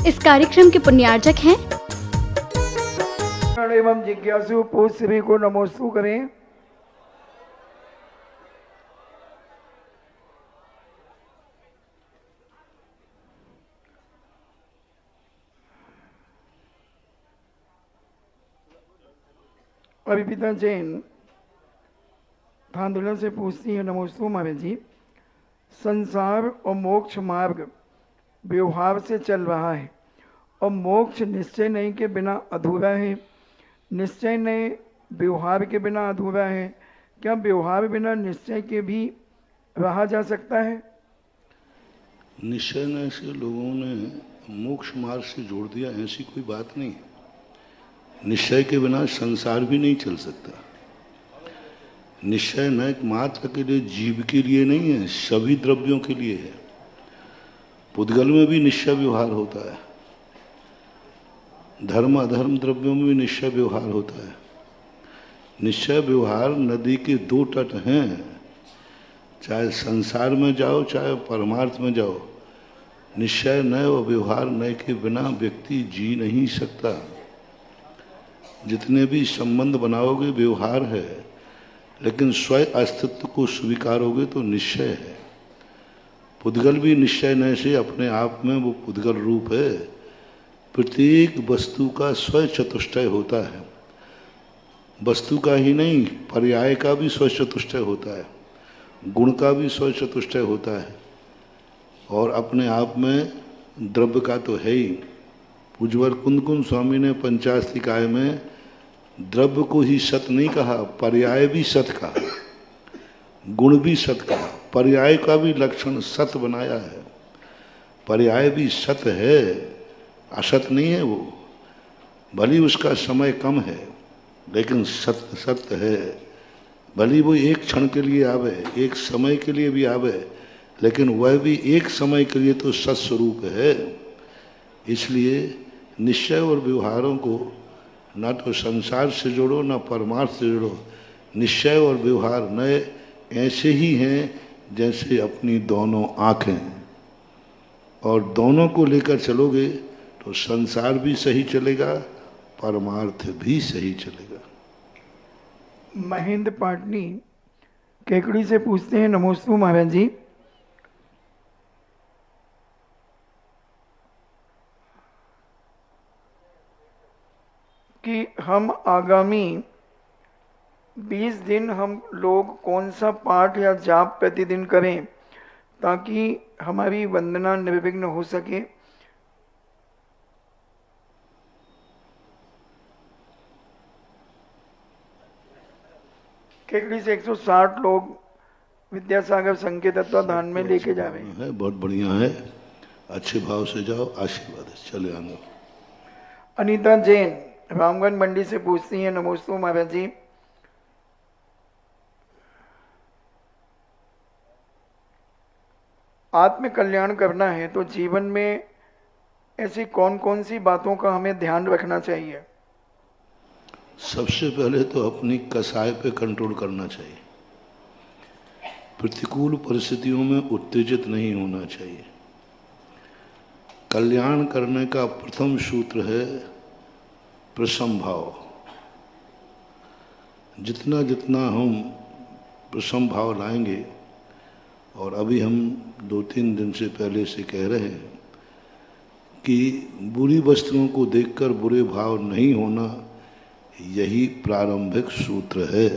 इस कार्यक्रम के पुण्यार्चक हैं एवं जिज्ञासु पूज सभी को नमोस्तु करें। अभी पिता जैन आंदोलन से पूछती है, नमोस्तु महाराज जी, संसार और मोक्ष मार्ग व्यवहार से चल रहा है और मोक्ष निश्चय नहीं के बिना अधूरा है, निश्चय नहीं व्यवहार के बिना अधूरा है। क्या व्यवहार बिना निश्चय के भी रहा जा सकता है? निश्चय ने से लोगों ने मोक्ष मार्ग से जोड़ दिया, ऐसी कोई बात नहीं। निश्चय के बिना संसार भी नहीं चल सकता। निश्चय न मात्र के लिए, जीव के लिए नहीं है, सभी द्रव्यों के लिए है। पुद्गल में भी निश्चय व्यवहार होता है, धर्म अधर्म द्रव्यों में भी निश्चय व्यवहार होता है। निश्चय व्यवहार नदी के दो तट हैं, चाहे संसार में जाओ चाहे परमार्थ में जाओ। निश्चय न और व्यवहार न के बिना व्यक्ति जी नहीं सकता। जितने भी संबंध बनाओगे व्यवहार है, लेकिन स्वयं अस्तित्व को स्वीकारोगे तो निश्चय है। पुद्गल भी निश्चय न से अपने आप में वो पुद्गल रूप है। प्रत्येक वस्तु का स्वयं चतुष्टय होता है, वस्तु का ही नहीं, पर्याय का भी स्वयं चतुष्टय होता है, गुण का भी स्वयं चतुष्टय होता है, और अपने आप में द्रव्य का तो है ही। पूज्यवर कुंद स्वामी ने पंचास्तिकाय में द्रव्य को ही सत नहीं कहा, पर्याय भी सत कहा, गुण भी सत कहा, पर्याय का भी लक्षण सत बनाया है। पर्याय भी सत है, असत नहीं है वो, भली उसका समय कम है लेकिन सत्य सत्य है। भली वो एक क्षण के लिए आवे, एक समय के लिए भी आवे, लेकिन वह भी एक समय के लिए तो सत्स्वरूप है। इसलिए निश्चय और व्यवहारों को ना तो संसार से जोड़ो ना परमार्थ से जोड़ो। निश्चय और व्यवहार नए ऐसे ही हैं जैसे अपनी दोनों आँखें, और दोनों को लेकर चलोगे तो संसार भी सही चलेगा, परमार्थ भी सही चलेगा। महेंद्र पाटनी केकड़ी से पूछते हैं, नमोस्तु महाराज जी, कि हम आगामी 20 दिन हम लोग कौन सा पाठ या जाप प्रतिदिन करें ताकि हमारी वंदना निर्विघ्न हो सके। केकड़ी से 160 लोग विद्यासागर संघ के तत्वाधान में लेके जा रहे हैं। बहुत बढ़िया है, अच्छे भाव से जाओ, आशीर्वाद है, चले आना। अनीता जैन रामगंज मंडी से पूछती हैं, नमोस्तु महाराज जी, आत्म कल्याण करना है तो जीवन में ऐसी कौन कौन सी बातों का हमें ध्यान रखना चाहिए? सबसे पहले तो अपनी कसाय पे कंट्रोल करना चाहिए। प्रतिकूल परिस्थितियों में उत्तेजित नहीं होना चाहिए। कल्याण करने का प्रथम सूत्र है प्रसम भाव। जितना जितना हम प्रसम भाव लाएंगे, और अभी हम 2-3 दिन से पहले से कह रहे हैं कि बुरी वस्तुओं को देखकर बुरे भाव नहीं होना, यही प्रारंभिक सूत्र है।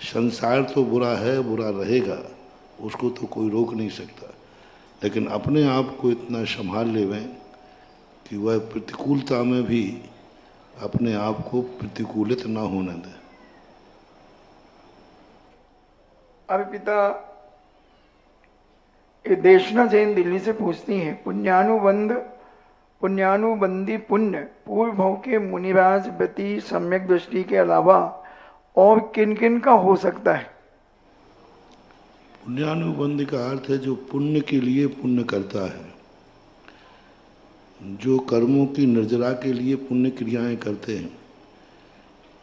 संसार तो बुरा है, बुरा रहेगा, उसको तो कोई रोक नहीं सकता, लेकिन अपने आप को इतना संभाल लेवें कि वह प्रतिकूलता में भी अपने आप को प्रतिकूलित ना होने दें। अभी पिता देशना जैन दिल्ली से पूछती हैं, पुण्यानुबंधी पुण्य पूर्व भाव के मुनिराज व्रती सम्यक दृष्टि के अलावा और किन किन का हो सकता है? पुण्यानुबंध का अर्थ है जो पुण्य के लिए पुण्य करता है, जो कर्मों की निर्जरा के लिए पुण्य क्रियाएं करते हैं,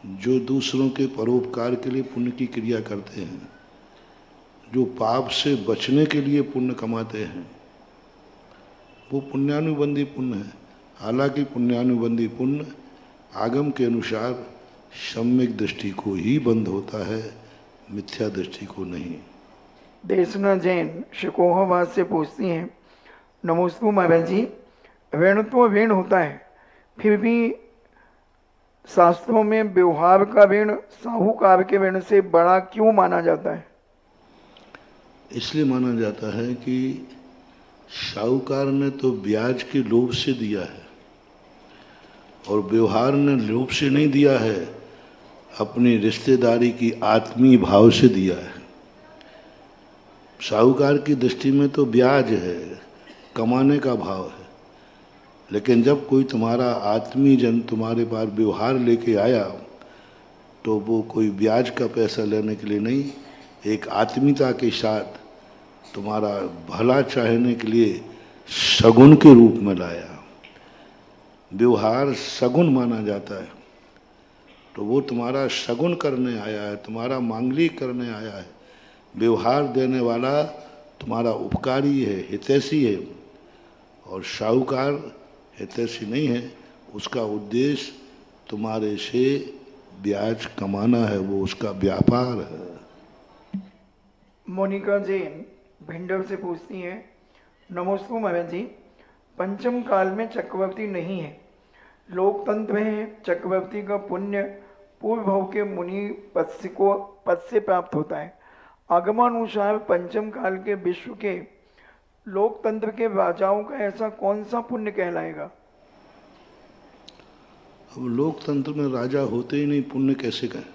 जो दूसरों के परोपकार के लिए पुण्य की क्रिया करते हैं, जो पाप से बचने के लिए पुण्य कमाते हैं, वो पुण्यानुबंधी पुण्य है। हालांकि पुण्यानुबंधी पुण्य आगम के अनुसार सम्यक दृष्टि को ही बंद होता है, मिथ्या दृष्टि को नहीं। देशना जैन शिकोहाबाद से पूछती हैं, नमोस्तु महाराज जी, ऋण तो ऋण होता है, फिर भी शास्त्रों में व्यवहार का ऋण साहूकार के ऋण से बड़ा क्यों माना जाता है? इसलिए माना जाता है कि साहूकार ने तो ब्याज के लोभ से दिया है और व्यवहार ने लोभ से नहीं दिया है, अपनी रिश्तेदारी की आत्मीय भाव से दिया है। साहूकार की दृष्टि में तो ब्याज है, कमाने का भाव है, लेकिन जब कोई तुम्हारा आत्मीय जन तुम्हारे पास व्यवहार लेके आया तो वो कोई ब्याज का पैसा लेने के लिए नहीं, एक आत्मीयता के साथ तुम्हारा भला चाहने के लिए सगुन के रूप में लाया। व्यवहार सगुन माना जाता है, तो वो तुम्हारा सगुन करने आया है, तुम्हारा मांगलिक करने आया है। व्यवहार देने वाला तुम्हारा उपकारी है, हितैषी है, और साहूकार हितैषी नहीं है, उसका उद्देश्य तुम्हारे से ब्याज कमाना है, वो उसका व्यापार है। मोनिका जैन भिंडर से पूछती हैं, नमोस्तु महाराज जी, पंचम काल में चक्रवर्ती नहीं है, लोकतंत्र है, चक्रवर्ती का पुण्य पूर्व भव के मुनि पद से प्राप्त होता है। आगमानुसार पंचम काल के विश्व के लोकतंत्र के राजाओं का ऐसा कौन सा पुण्य कहलाएगा? अब लोकतंत्र में राजा होते ही नहीं, पुण्य कैसे कहें?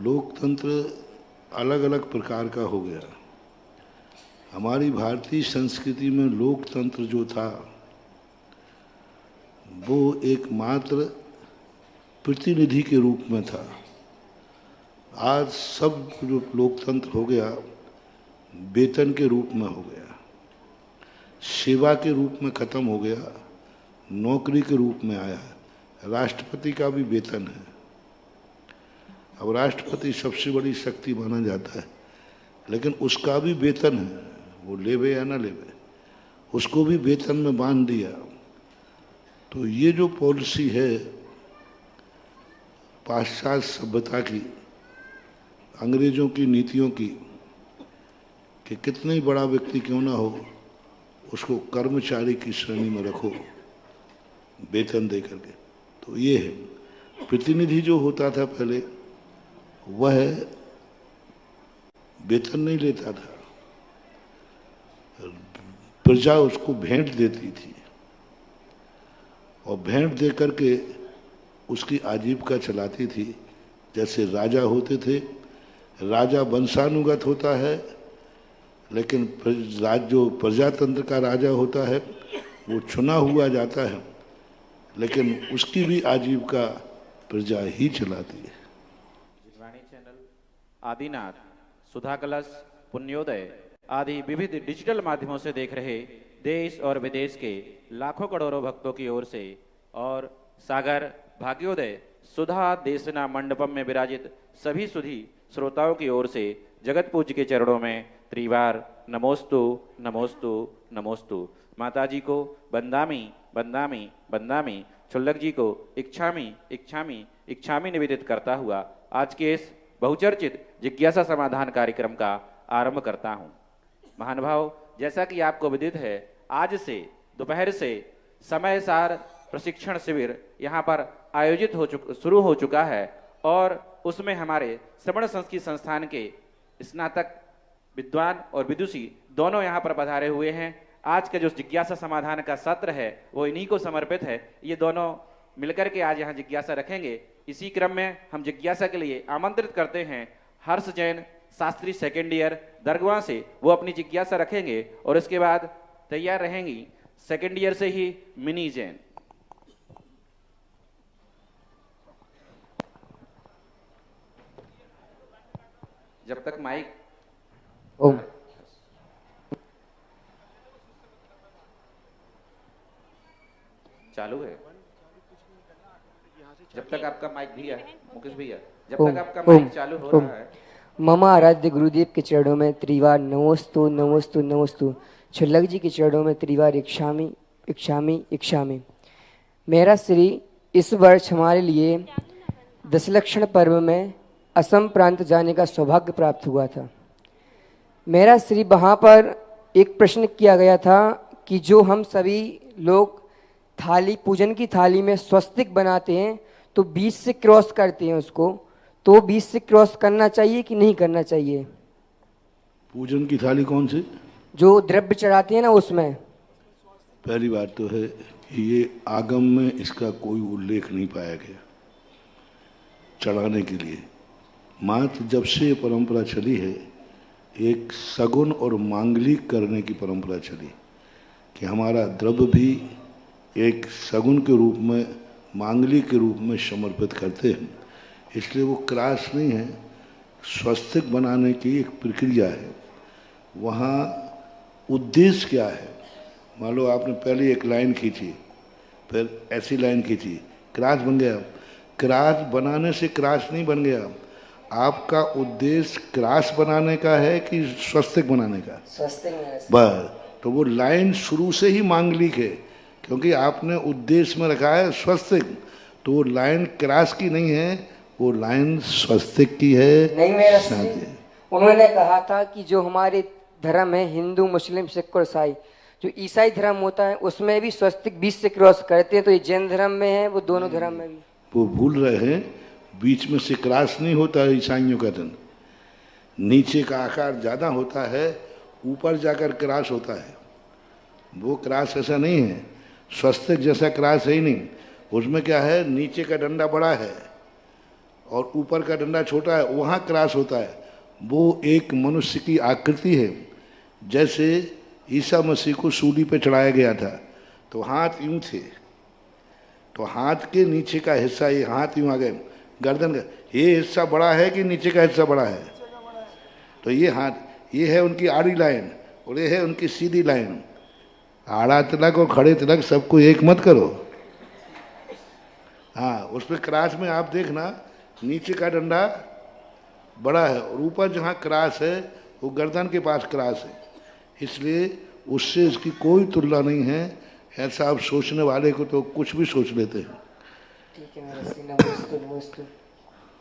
लोकतंत्र अलग अलग प्रकार का हो गया। हमारी भारतीय संस्कृति में लोकतंत्र जो था वो एकमात्र प्रतिनिधि के रूप में था। आज सब जो लोकतंत्र हो गया वेतन के रूप में हो गया, सेवा के रूप में खत्म हो गया, नौकरी के रूप में आया। राष्ट्रपति का भी वेतन है। अब राष्ट्रपति सबसे बड़ी शक्ति माना जाता है, लेकिन उसका भी वेतन है, वो लेवे या ना लेवे, उसको भी वेतन में बांध दिया। तो ये जो पॉलिसी है पाश्चात्य सभ्यता की, अंग्रेजों की नीतियों की, कि कितना ही बड़ा व्यक्ति क्यों ना हो उसको कर्मचारी की श्रेणी में रखो वेतन दे करके, तो ये है। प्रतिनिधि जो होता था पहले वह वेतन नहीं लेता था, प्रजा उसको भेंट देती थी और भेंट दे करके उसकी आजीविका चलाती थी। जैसे राजा होते थे, राजा वंशानुगत होता है, लेकिन जो प्रजातंत्र का राजा होता है वो चुना हुआ जाता है, लेकिन उसकी भी आजीविका प्रजा ही चलाती है। जिनवाणी चैनल, आदिनाथ, सुधा कलश, पुण्योदय आदि विविध डिजिटल माध्यमों से देख रहे देश और विदेश के लाखों करोड़ों भक्तों की ओर से और सागर भाग्योदय सुधा देशना मंडपम में विराजित सभी सुधी श्रोताओं की ओर से जगत पूज्य के चरणों में त्रिवार नमोस्तु नमोस्तु नमोस्तु। माताजी को बंदामी बंदामी बंदामी, छुल्लक जी को इच्छामी इच्छामी इच्छामी निवेदित करता हुआ आज के इस बहुचर्चित जिज्ञासा समाधान कार्यक्रम का आरंभ करता हूं। महानुभाव, जैसा कि आपको विदित है, आज से दोपहर से समय सार प्रशिक्षण शिविर यहाँ पर आयोजित शुरू हो चुका है और उसमें हमारे श्रवण संस्कृत संस्थान के स्नातक विद्वान और विदुषी दोनों यहाँ पर पधारे हुए हैं। आज का जो जिज्ञासा समाधान का सत्र है वो इन्हीं को समर्पित है। ये दोनों मिलकर के आज यहाँ जिज्ञासा रखेंगे। इसी क्रम में हम जिज्ञासा के लिए आमंत्रित करते हैं हर्ष जैन शास्त्री सेकेंड ईयर दरगवा से, वो अपनी जिज्ञासा रखेंगे और इसके बाद तैयार रहेंगी सेकेंड ईयर से ही मिनी जैन। जब तक माइक ओम चालू है, जब तक आपका माइक भैया मुकेश भैया, जब ओम तक आपका ओम माइक चालू हो ओम रहा है। मम आराध्य गुरुदेव के चरणों में त्रिवार नमोस्तु नमोस्तु नमोस्तु। छुल्लक जी के चरणों में त्रिवार इच्छामी इच्छामि। मेरा श्री इस वर्ष हमारे लिए दशलक्षण पर्व में असम प्रांत जाने का सौभाग्य प्राप्त हुआ था। मेरा श्री वहाँ पर एक प्रश्न किया गया था कि जो हम सभी लोग थाली पूजन की थाली में स्वस्तिक बनाते हैं तो बीच से क्रॉस करते हैं उसको, तो बीच से क्रॉस करना चाहिए कि नहीं करना चाहिए? पूजन की थाली कौन सी? जो द्रव्य चढ़ाते हैं ना उसमें। पहली बात तो है कि ये आगम में इसका कोई उल्लेख नहीं पाया गया चढ़ाने के लिए। मात्र जब से ये परंपरा चली है, एक सगुन और मांगलिक करने की परंपरा चली कि हमारा द्रव्य भी एक सगुन के रूप में, मांगलिक के रूप में समर्पित करते हैं। इसलिए वो क्रास नहीं है, स्वस्तिक बनाने की एक प्रक्रिया है। वहाँ उद्देश्य क्या है? मान लो आपने पहले एक लाइन खींची, फिर ऐसी लाइन खींची, क्रास बन गया। क्रास बनाने से क्रास नहीं बन गया। आपका उद्देश्य क्रास बनाने का है कि स्वस्तिक बनाने का? स्वस्तिक। बस, तो वो लाइन शुरू से ही मांगलिक है, क्योंकि आपने उद्देश्य में रखा है स्वस्तिक, तो वो लाइन क्रास की नहीं है, वो लाइन स्वस्तिक की है। नहीं मेरा श्री, उन्होंने कहा था कि जो हमारे धर्म है, हिंदू मुस्लिम सिख और ईसाई, जो ईसाई धर्म होता है उसमें भी स्वस्तिक बीच से क्रॉस करते हैं, तो ये जैन धर्म में है, वो दोनों धर्म में भी। वो भूल रहे हैं, बीच में से क्रॉस नहीं होता है ईसाइयों का धर्म। नीचे का आकार ज़्यादा होता है, ऊपर जाकर क्रॉस होता है। वो क्रॉस ऐसा नहीं है, स्वस्तिक जैसा क्रॉस है ही नहीं। उसमें क्या है, नीचे का डंडा बड़ा है और ऊपर का डंडा छोटा है, वहाँ क्रॉस होता है। वो एक मनुष्य की आकृति है। जैसे ईसा मसीह को सूली पे चढ़ाया गया था तो हाथ यूं थे, तो हाथ के नीचे का हिस्सा, ये हाथ यूं आ गए, गर्दन का ये हिस्सा बड़ा है कि नीचे का हिस्सा बड़ा है? तो ये हाथ, ये है उनकी आड़ी लाइन और ये है उनकी सीधी लाइन। आड़ा तिलक और खड़े तिलक सबको एक मत करो। हाँ, उस पर क्रास में आप देखना, नीचे का डंडा बड़ा है और ऊपर जहाँ क्रास है वो गर्दन के पास क्रास है, इसलिए उससे इसकी कोई तुलना नहीं है। ऐसा आप सोचने वाले को तो कुछ भी सोच लेते हैं। ठीक है मेरा श्री, नमोस्तु नमोस्तु।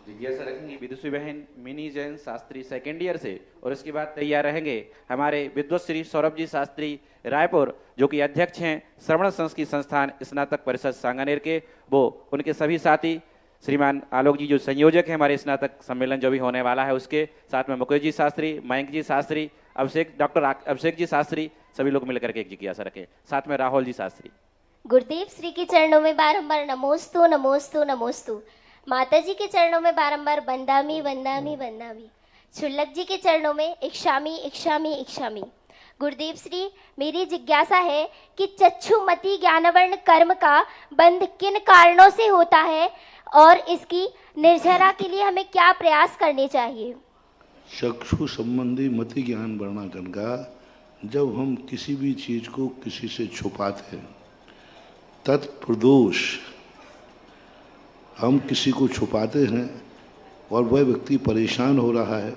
जिज्ञासा रखेंगे विदुषी बहन mini Jain Shastri second year से, और इसके बाद तैयार रहेंगे हमारे विद्वत श्री सौरभ जी शास्त्री रायपुर, जो कि अध्यक्ष हैं श्रवण संस्कृति संस्थान स्नातक परिषद सांगानेर के। वो उनके सभी साथी श्रीमान आलोक जी जो संयोजक हैं हमारे स्नातक सम्मेलन जो भी होने वाला है उसके, साथ में मुकेश जी शास्त्री, मयंक जी शास्त्री, अभिषेक, डॉक्टर अभिषेक जी शास्त्री, सभी लोग मिलकर के एक जिज्ञासा रखें। साथ में राहुल जी शास्त्री। गुरुदेव श्री के चरणों में बारंबार नमोस्तु नमोस्तु नमोस्तु। माता जी के चरणों में बारंबार वंदामी वंदामी वंदामी। छुल्लक जी के चरणों में इक्षामी इक्षामी इक्षामी। गुरुदेव श्री, मेरी जिज्ञासा है कि चक्षुमति ज्ञानवर्ण कर्म का बंध किन कारणों से होता है और इसकी निर्जरा के लिए हमें क्या प्रयास करने चाहिए? चक्षु संबंधी मति ज्ञान वर्णाकरण का, जब हम किसी भी चीज को किसी से छुपाते हैं, तत्प्रदोष, हम किसी को छुपाते हैं और वह व्यक्ति परेशान हो रहा है,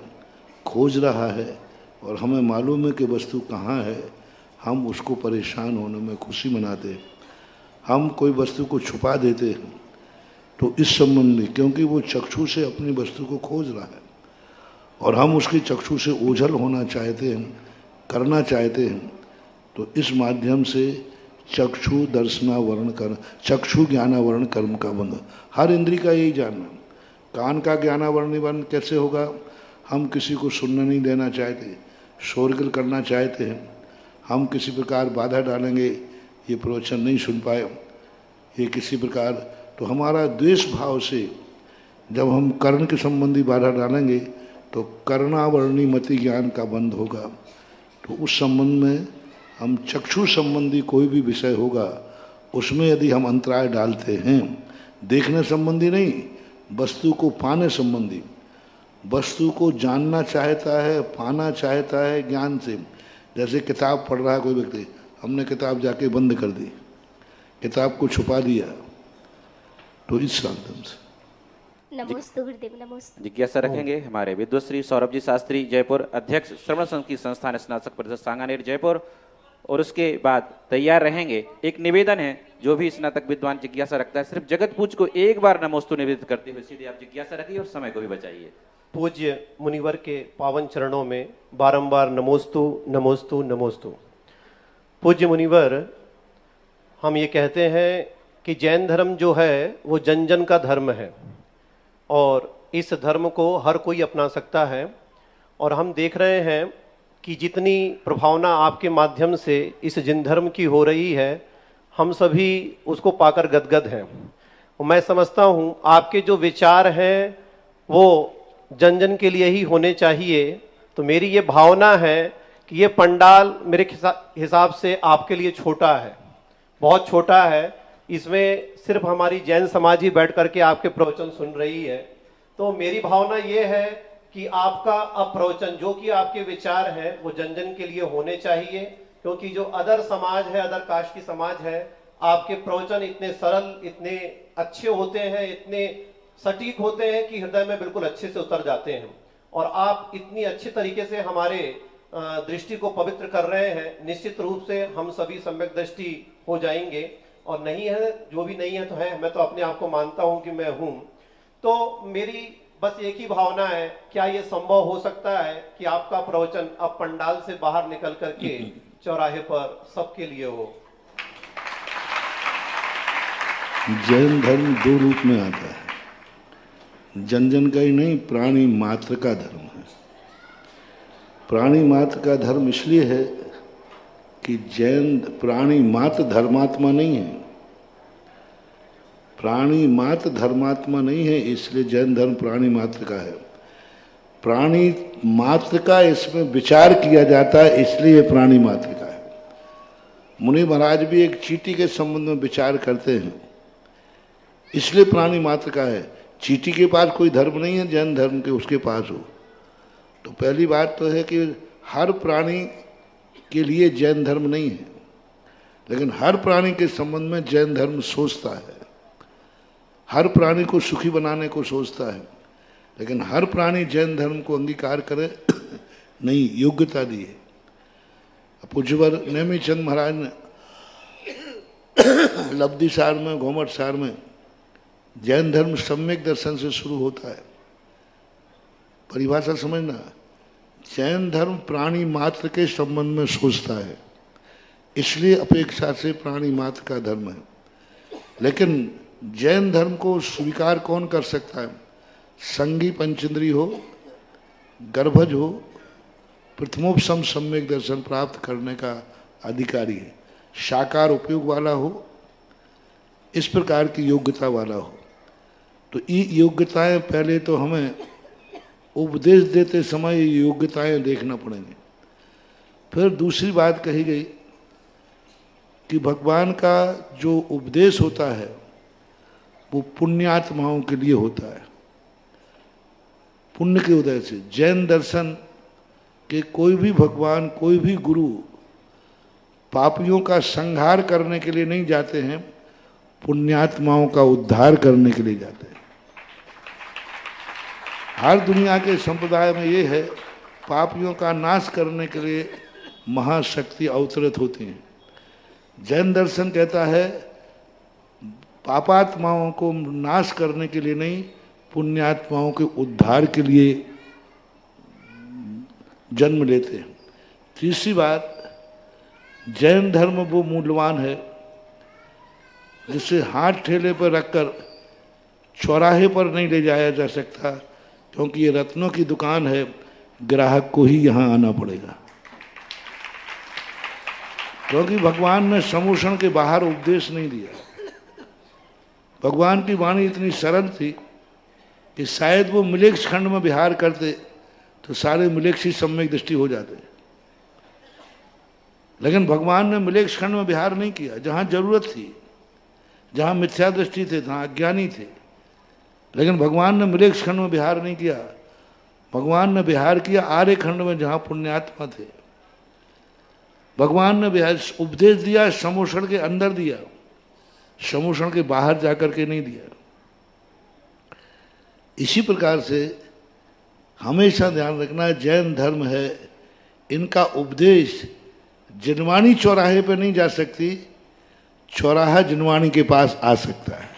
खोज रहा है और हमें मालूम है कि वस्तु कहाँ है, हम उसको परेशान होने में खुशी मनाते हैं। हम कोई वस्तु को छुपा देते हैं तो इस संबंध में, क्योंकि वो चक्षु से अपनी वस्तु को खोज रहा है और हम उसकी चक्षु से ओझल होना चाहते हैं, करना चाहते हैं, तो इस माध्यम से चक्षु दर्शनावरण कर्म, चक्षु ज्ञानावरण कर्म का बंध। हर इंद्री का यही जानना। कान का ज्ञानावरण बंध कैसे होगा? हम किसी को सुनने नहीं देना चाहते, शोरगुल करना चाहते हैं, हम किसी प्रकार बाधा डालेंगे, ये प्रवचन नहीं सुन पाए, ये किसी प्रकार, तो हमारा द्वेष भाव से जब हम कर्ण के संबंधी बाधा डालेंगे तो कर्णावरणी मति ज्ञान का बंध होगा। तो उस संबंध में हम चक्षु संबंधी कोई भी विषय होगा उसमें यदि हम अंतराय डालते हैं, देखने संबंधी नहीं, वस्तु को पाने संबंधी, वस्तु को जानना चाहता है, पाना चाहता है ज्ञान से। जैसे किताब पढ़ रहा है कोई व्यक्ति, हमने किताब जाके बंद कर दी, किताब को छुपा दिया, तो इस माध्यम से नमोस्तु गुरुदेव नमोस्तु। जिज्ञासा रखेंगे हमारे विद्वत श्री सौरभ जी शास्त्री जयपुर, अध्यक्ष श्रवण संस्कृति संस्थान स्नातक परिषद सांगानेर जयपुर, और उसके बाद तैयार रहेंगे। एक निवेदन है, जो भी स्नातक विद्वान जिज्ञासा रखता है, सिर्फ जगत पूज को एक बार नमोस्तु निवेदित करते हुए सीधे आप जिज्ञासा रखिए और समय को भी बचाइए। पूज्य मुनिवर के पावन चरणों में बारंबार नमोस्तु नमोस्तु नमोस्तु। पूज्य मुनिवर, हम ये कहते हैं कि जैन धर्म जो है वो जन जन का धर्म है और इस धर्म को हर कोई अपना सकता है। और हम देख रहे हैं कि जितनी प्रभावना आपके माध्यम से इस जिन धर्म की हो रही है, हम सभी उसको पाकर गदगद हैं। मैं समझता हूँ आपके जो विचार हैं वो जन जन के लिए ही होने चाहिए। तो मेरी ये भावना है कि ये पंडाल मेरे हिसाब से आपके लिए छोटा है, बहुत छोटा है। इसमें सिर्फ हमारी जैन समाज ही बैठ करके आपके प्रवचन सुन रही है। तो मेरी भावना ये है कि आपका अब प्रवचन, जो कि आपके विचार हैं, वो जन जन के लिए होने चाहिए, क्योंकि जो अदर समाज है, अदर कास्ट की समाज है, आपके प्रवचन इतने सरल, इतने अच्छे होते हैं, इतने सटीक होते हैं कि हृदय में बिल्कुल अच्छे से उतर जाते हैं। और आप इतनी अच्छे तरीके से हमारे दृष्टि को पवित्र कर रहे हैं, निश्चित रूप से हम सभी सम्यक दृष्टि हो जाएंगे। और नहीं है, जो भी नहीं है तो है, मैं तो अपने आप को मानता हूं कि मैं हूं। तो मेरी बस एक ही भावना है, क्या ये संभव हो सकता है कि आपका प्रवचन अब पंडाल से बाहर निकल करके चौराहे पर सबके लिए हो? जैन धर्म दो रूप में आता है, जन जन का ही नहीं, प्राणी मात्र का धर्म है। प्राणी मात्र का धर्म इसलिए है कि जैन प्राणी मात्र धर्मात्मा नहीं है, प्राणी मात्र धर्मात्मा नहीं है, इसलिए जैन धर्म प्राणी मात्र का है। प्राणी मात्र का इसमें विचार किया जाता है, इसलिए प्राणी मात्र का है। मुनि महाराज भी एक चींटी के संबंध में विचार करते हैं, इसलिए प्राणी मात्र का है। चींटी के पास कोई धर्म नहीं है जैन धर्म के उसके पास हो। तो पहली बात तो है कि हर प्राणी के लिए जैन धर्म नहीं है, लेकिन हर प्राणी के संबंध में जैन धर्म सोचता है, हर प्राणी को सुखी बनाने को सोचता है, लेकिन हर प्राणी जैन धर्म को अंगीकार करे नहीं, योग्यता दी है। पूज्यवर नेमिचंद महाराज ने लब्धि सार में, घोमट सार में, जैन धर्म सम्यक दर्शन से शुरू होता है। परिभाषा समझना, जैन धर्म प्राणी मात्र के संबंध में सोचता है, इसलिए अपेक्षा से प्राणी मात्र का धर्म है। लेकिन जैन धर्म को स्वीकार कौन कर सकता है? संगी पंचेंद्री हो, गर्भज हो, प्रथमोपसम सम्यक दर्शन प्राप्त करने का अधिकारी है, साकार उपयोग वाला हो, इस प्रकार की योग्यता वाला हो। तो ये योग्यताएं पहले तो हमें उपदेश देते समय ये योग्यताएं देखना पड़ेंगे। फिर दूसरी बात कही गई कि भगवान का जो उपदेश होता है वो पुण्यात्माओं के लिए होता है, पुण्य के उदय से। जैन दर्शन के कोई भी भगवान, कोई भी गुरु पापियों का संहार करने के लिए नहीं जाते हैं, पुण्यात्माओं का उद्धार करने के लिए जाते हैं। हर दुनिया के संप्रदाय में ये है, पापियों का नाश करने के लिए महाशक्ति अवतरित होती हैं। जैन दर्शन कहता है पापात्माओं को नाश करने के लिए नहीं, पुण्यात्माओं के उद्धार के लिए जन्म लेते हैं। तीसरी बात, जैन धर्म वो मूल्यवान है जिसे हाथ ठेले पर रखकर चौराहे पर नहीं ले जाया जा सकता, क्योंकि ये रत्नों की दुकान है, ग्राहक को ही यहाँ आना पड़ेगा। क्योंकि भगवान ने समूषण के बाहर उपदेश नहीं दिया। भगवान की वाणी इतनी सरल थी कि शायद वो मिलेक्ष खंड में विहार करते तो सारे मिलेक्ष ही सम्यक दृष्टि हो जाते, लेकिन भगवान ने मिलेक्ष खंड में विहार नहीं किया। जहाँ जरूरत थी, जहाँ मिथ्या दृष्टि थे, जहाँ अज्ञानी थे, लेकिन भगवान ने मिलेक्ष खंड में विहार नहीं किया। भगवान ने विहार किया आर्य खंड में, जहाँ पुण्यात्मा थे। भगवान ने विहार उपदेश दिया, समूषण के अंदर दिया, समूषण के बाहर जाकर के नहीं दिया। इसी प्रकार से हमेशा ध्यान रखना है, जैन धर्म है, इनका उपदेश जिनवानी चौराहे पे नहीं जा सकती, चौराहा जिनवानी के पास आ सकता है।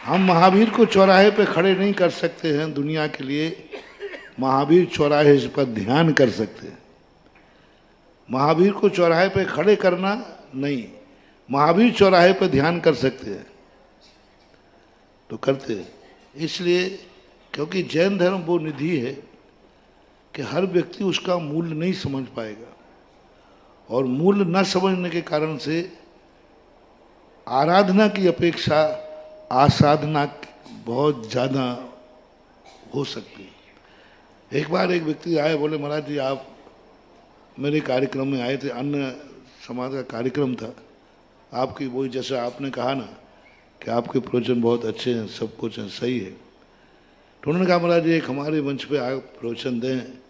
हम महावीर को चौराहे पे खड़े नहीं कर सकते हैं दुनिया के लिए, महावीर चौराहे पर ध्यान कर सकते हैं। महावीर को चौराहे पे खड़े करना नहीं, महावीर चौराहे पे ध्यान कर सकते हैं तो करते हैं। इसलिए क्योंकि जैन धर्म वो निधि है कि हर व्यक्ति उसका मूल्य नहीं समझ पाएगा, और मूल्य न समझने के कारण से आराधना की अपेक्षा आसाधना बहुत ज़्यादा हो सकती है। एक बार एक व्यक्ति आए, बोले महाराज जी आप मेरे कार्यक्रम में आए थे, अन्य समाज का कार्यक्रम था आपकी, वही जैसा आपने कहा ना कि आपके प्रवचन बहुत अच्छे हैं, सब कुछ है, सही है। तो उन्होंने कहा महाराज जी एक हमारे मंच पे आप प्रवचन दें।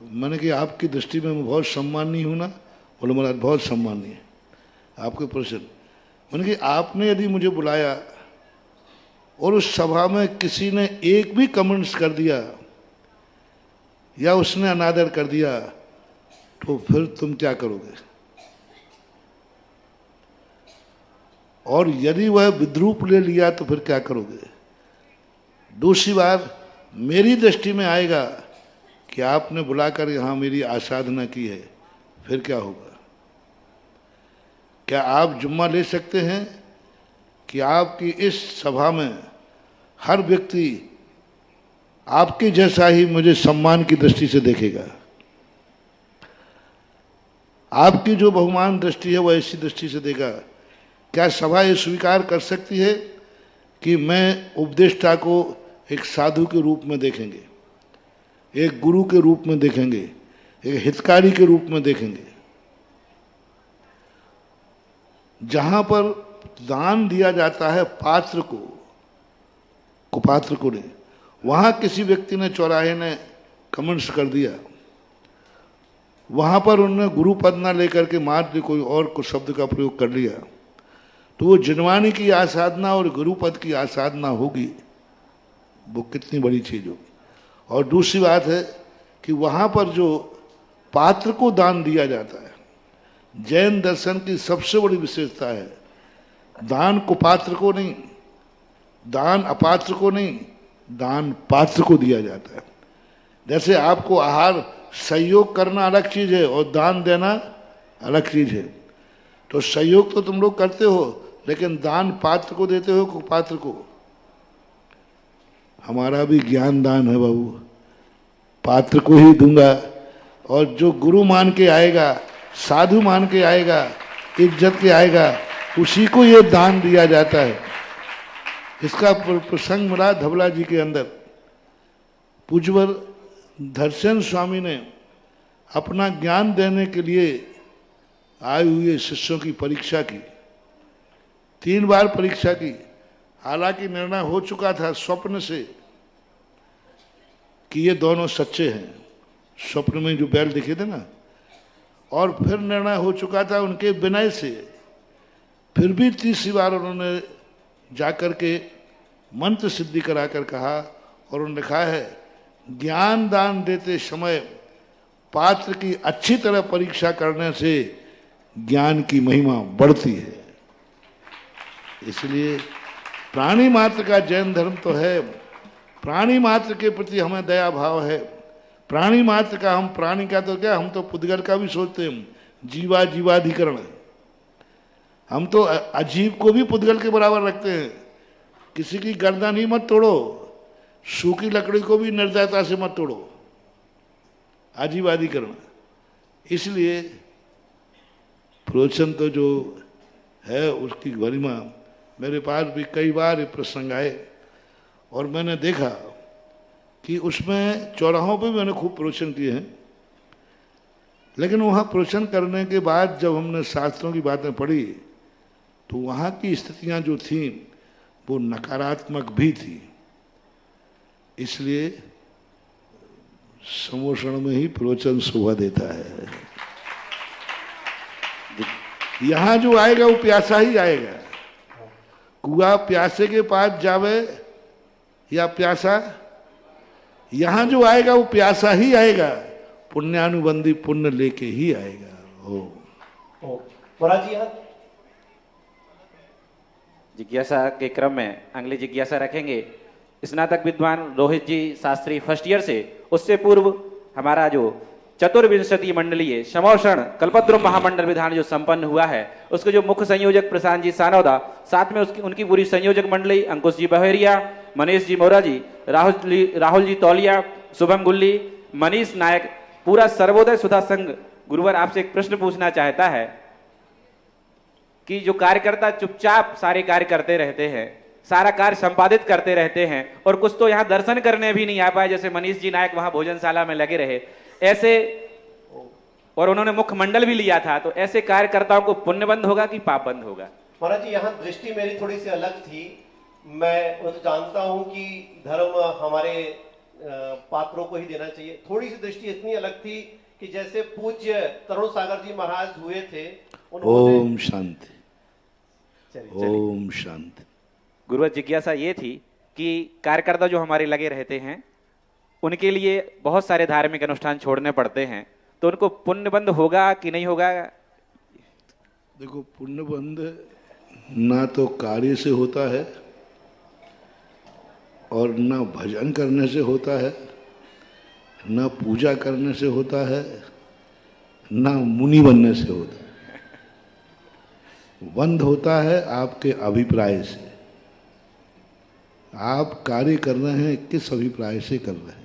मैंने कि आपकी दृष्टि में मैं बहुत सम्मानीय हूँ ना? बोले महाराज बहुत सम्मानीय है आपके प्रवचन। मैंने कि आपने यदि मुझे बुलाया और उस सभा में किसी ने एक भी कमेंट्स कर दिया या उसने अनादर कर दिया तो फिर तुम क्या करोगे? और यदि वह विद्रूप ले लिया तो फिर क्या करोगे? दूसरी बार मेरी दृष्टि में आएगा कि आपने बुलाकर यहाँ मेरी आसाधना की है, फिर क्या होगा? क्या आप जुम्मा ले सकते हैं कि आपकी इस सभा में हर व्यक्ति आपके जैसा ही मुझे सम्मान की दृष्टि से देखेगा? आपकी जो बहुमान दृष्टि है वह ऐसी दृष्टि से देगा। क्या सभा ये स्वीकार कर सकती है कि मैं उपदेष्टा को एक साधु के रूप में देखेंगे, एक गुरु के रूप में देखेंगे, एक हितकारी के रूप में देखेंगे? जहां पर दान दिया जाता है पात्र को, कुपात्र को नहीं, वहां किसी व्यक्ति ने चौराहे ने कमेंट्स कर दिया, वहां पर उन्होंने गुरु पद ना लेकर के मात्र कोई और को शब्द का प्रयोग कर लिया, तो वो जिनवानी की आसाधना और गुरु पद की आसाधना होगी, वो कितनी बड़ी चीज होगी। और दूसरी बात है कि वहां पर जो पात्र को दान दिया जाता है, जैन दर्शन की सबसे बड़ी विशेषता है दान कुपात्र को नहीं, दान अपात्र को नहीं, दान पात्र को दिया जाता है। जैसे आपको आहार सहयोग करना अलग चीज है और दान देना अलग चीज है। तो सहयोग तो तुम लोग करते हो, लेकिन दान पात्र को देते हो कुपात्र को? हमारा भी ज्ञान दान है बाबू, पात्र को ही दूंगा। और जो गुरु मान के आएगा, साधु मान के आएगा, इज्जत के आएगा, उसी को ये दान दिया जाता है। इसका प्रसंग मिला धवला जी के अंदर। पूज्यवर धर्शन स्वामी ने अपना ज्ञान देने के लिए आए हुए शिष्यों की परीक्षा की, 3 बार परीक्षा की। हालांकि निर्णय हो चुका था स्वप्न से कि ये दोनों सच्चे हैं, स्वप्न में जो बैल दिखे थे ना, और फिर निर्णय हो चुका था उनके विनय से। फिर भी तीसरी बार उन्होंने जाकर के मंत्र सिद्धि कराकर कहा, और उन्होंने लिखा है ज्ञान दान देते समय पात्र की अच्छी तरह परीक्षा करने से ज्ञान की महिमा बढ़ती है। इसलिए प्राणी मात्र का जैन धर्म तो है, प्राणी मात्र के प्रति हमें दया भाव है। प्राणी मात्र का, हम प्राणी का तो क्या, हम तो पुद्गल का भी सोचते हैं, जीवा जीवाधिकरण। हम तो अजीब को भी पुद्गल के बराबर रखते हैं। किसी की गर्दन ही मत तोड़ो, सूखी लकड़ी को भी निर्दयता से मत तोड़ो, आजीवाधिकरण। इसलिए प्रवचन तो जो है उसकी गरिमा, मेरे पास भी कई बार ये प्रसंग आए और मैंने देखा कि उसमें चौराहों पे मैंने खूब प्रवचन किए हैं, लेकिन वहाँ प्रवचन करने के बाद जब हमने शास्त्रों की बातें पढ़ी तो वहाँ की स्थितियाँ जो थीं वो नकारात्मक भी थी। इसलिए समोषण में ही प्रवचन शोभा देता है। यहाँ जो आएगा वो प्यासा ही आएगा। कुआ प्यासे के पास जावे या प्यासा, यहाँ जो आएगा वो प्यासा ही आएगा, पुण्यानुबंधी पुण्य लेके ही आएगा। ओ महाराज जी यहाँ जिज्ञासा के क्रम में अगली जिज्ञासा रखेंगे स्नातक विद्वान रोहित जी शास्त्री फर्स्ट ईयर से। उससे पूर्व हमारा जो चतुर्विंशति मंडलीय समोषण कल्पद्रुम महामंडल विधान जो संपन्न हुआ है, उसके जो मुख्य संयोजक प्रशांत जी सानौदा, साथ में उसकी उनकी पूरी संयोजक मंडली अंकुश जी बहेरिया, मनीष जी मोरा जी, राहुल जी तौलिया, शुभम गुल्ली, मनीष नायक, पूरा सर्वोदय सुधा संघ गुरुवर आपसे एक प्रश्न पूछना चाहता है कि जो कार्यकर्ता चुपचाप सारे कार्य करते रहते हैं, सारा कार्य संपादित करते रहते हैं और कुछ तो यहाँ दर्शन करने भी नहीं आ पाए, जैसे मनीष जी नायक वहां भोजनशाला में लगे रहे ऐसे, और उन्होंने मुख्य मंडल भी लिया था, तो ऐसे कार्यकर्ताओं को पुण्य बंद होगा कि पाप बंद होगा? महाराज जी यहाँ दृष्टि मेरी थोड़ी सी अलग थी। मैं वो तो जानता हूँ कि धर्म हमारे पात्रों को ही देना चाहिए। थोड़ी सी दृष्टि इतनी अलग थी कि जैसे पूज्य तरुण सागर जी महाराज हुए थे, ओम शांति, ओम शांति। गुरुवर जिज्ञासा ये थी कि कार्यकर्ता जो हमारे लगे रहते हैं उनके लिए बहुत सारे धार्मिक अनुष्ठान छोड़ने पड़ते हैं, तो उनको पुण्यबंध होगा कि नहीं होगा? देखो, पुण्यबंध ना तो कार्य से होता है और ना भजन करने से होता है, ना पूजा करने से होता है, ना मुनि बनने से होता है। बंध होता है आपके अभिप्राय से। आप कार्य कर रहे हैं किस अभिप्राय से कर रहे हैं?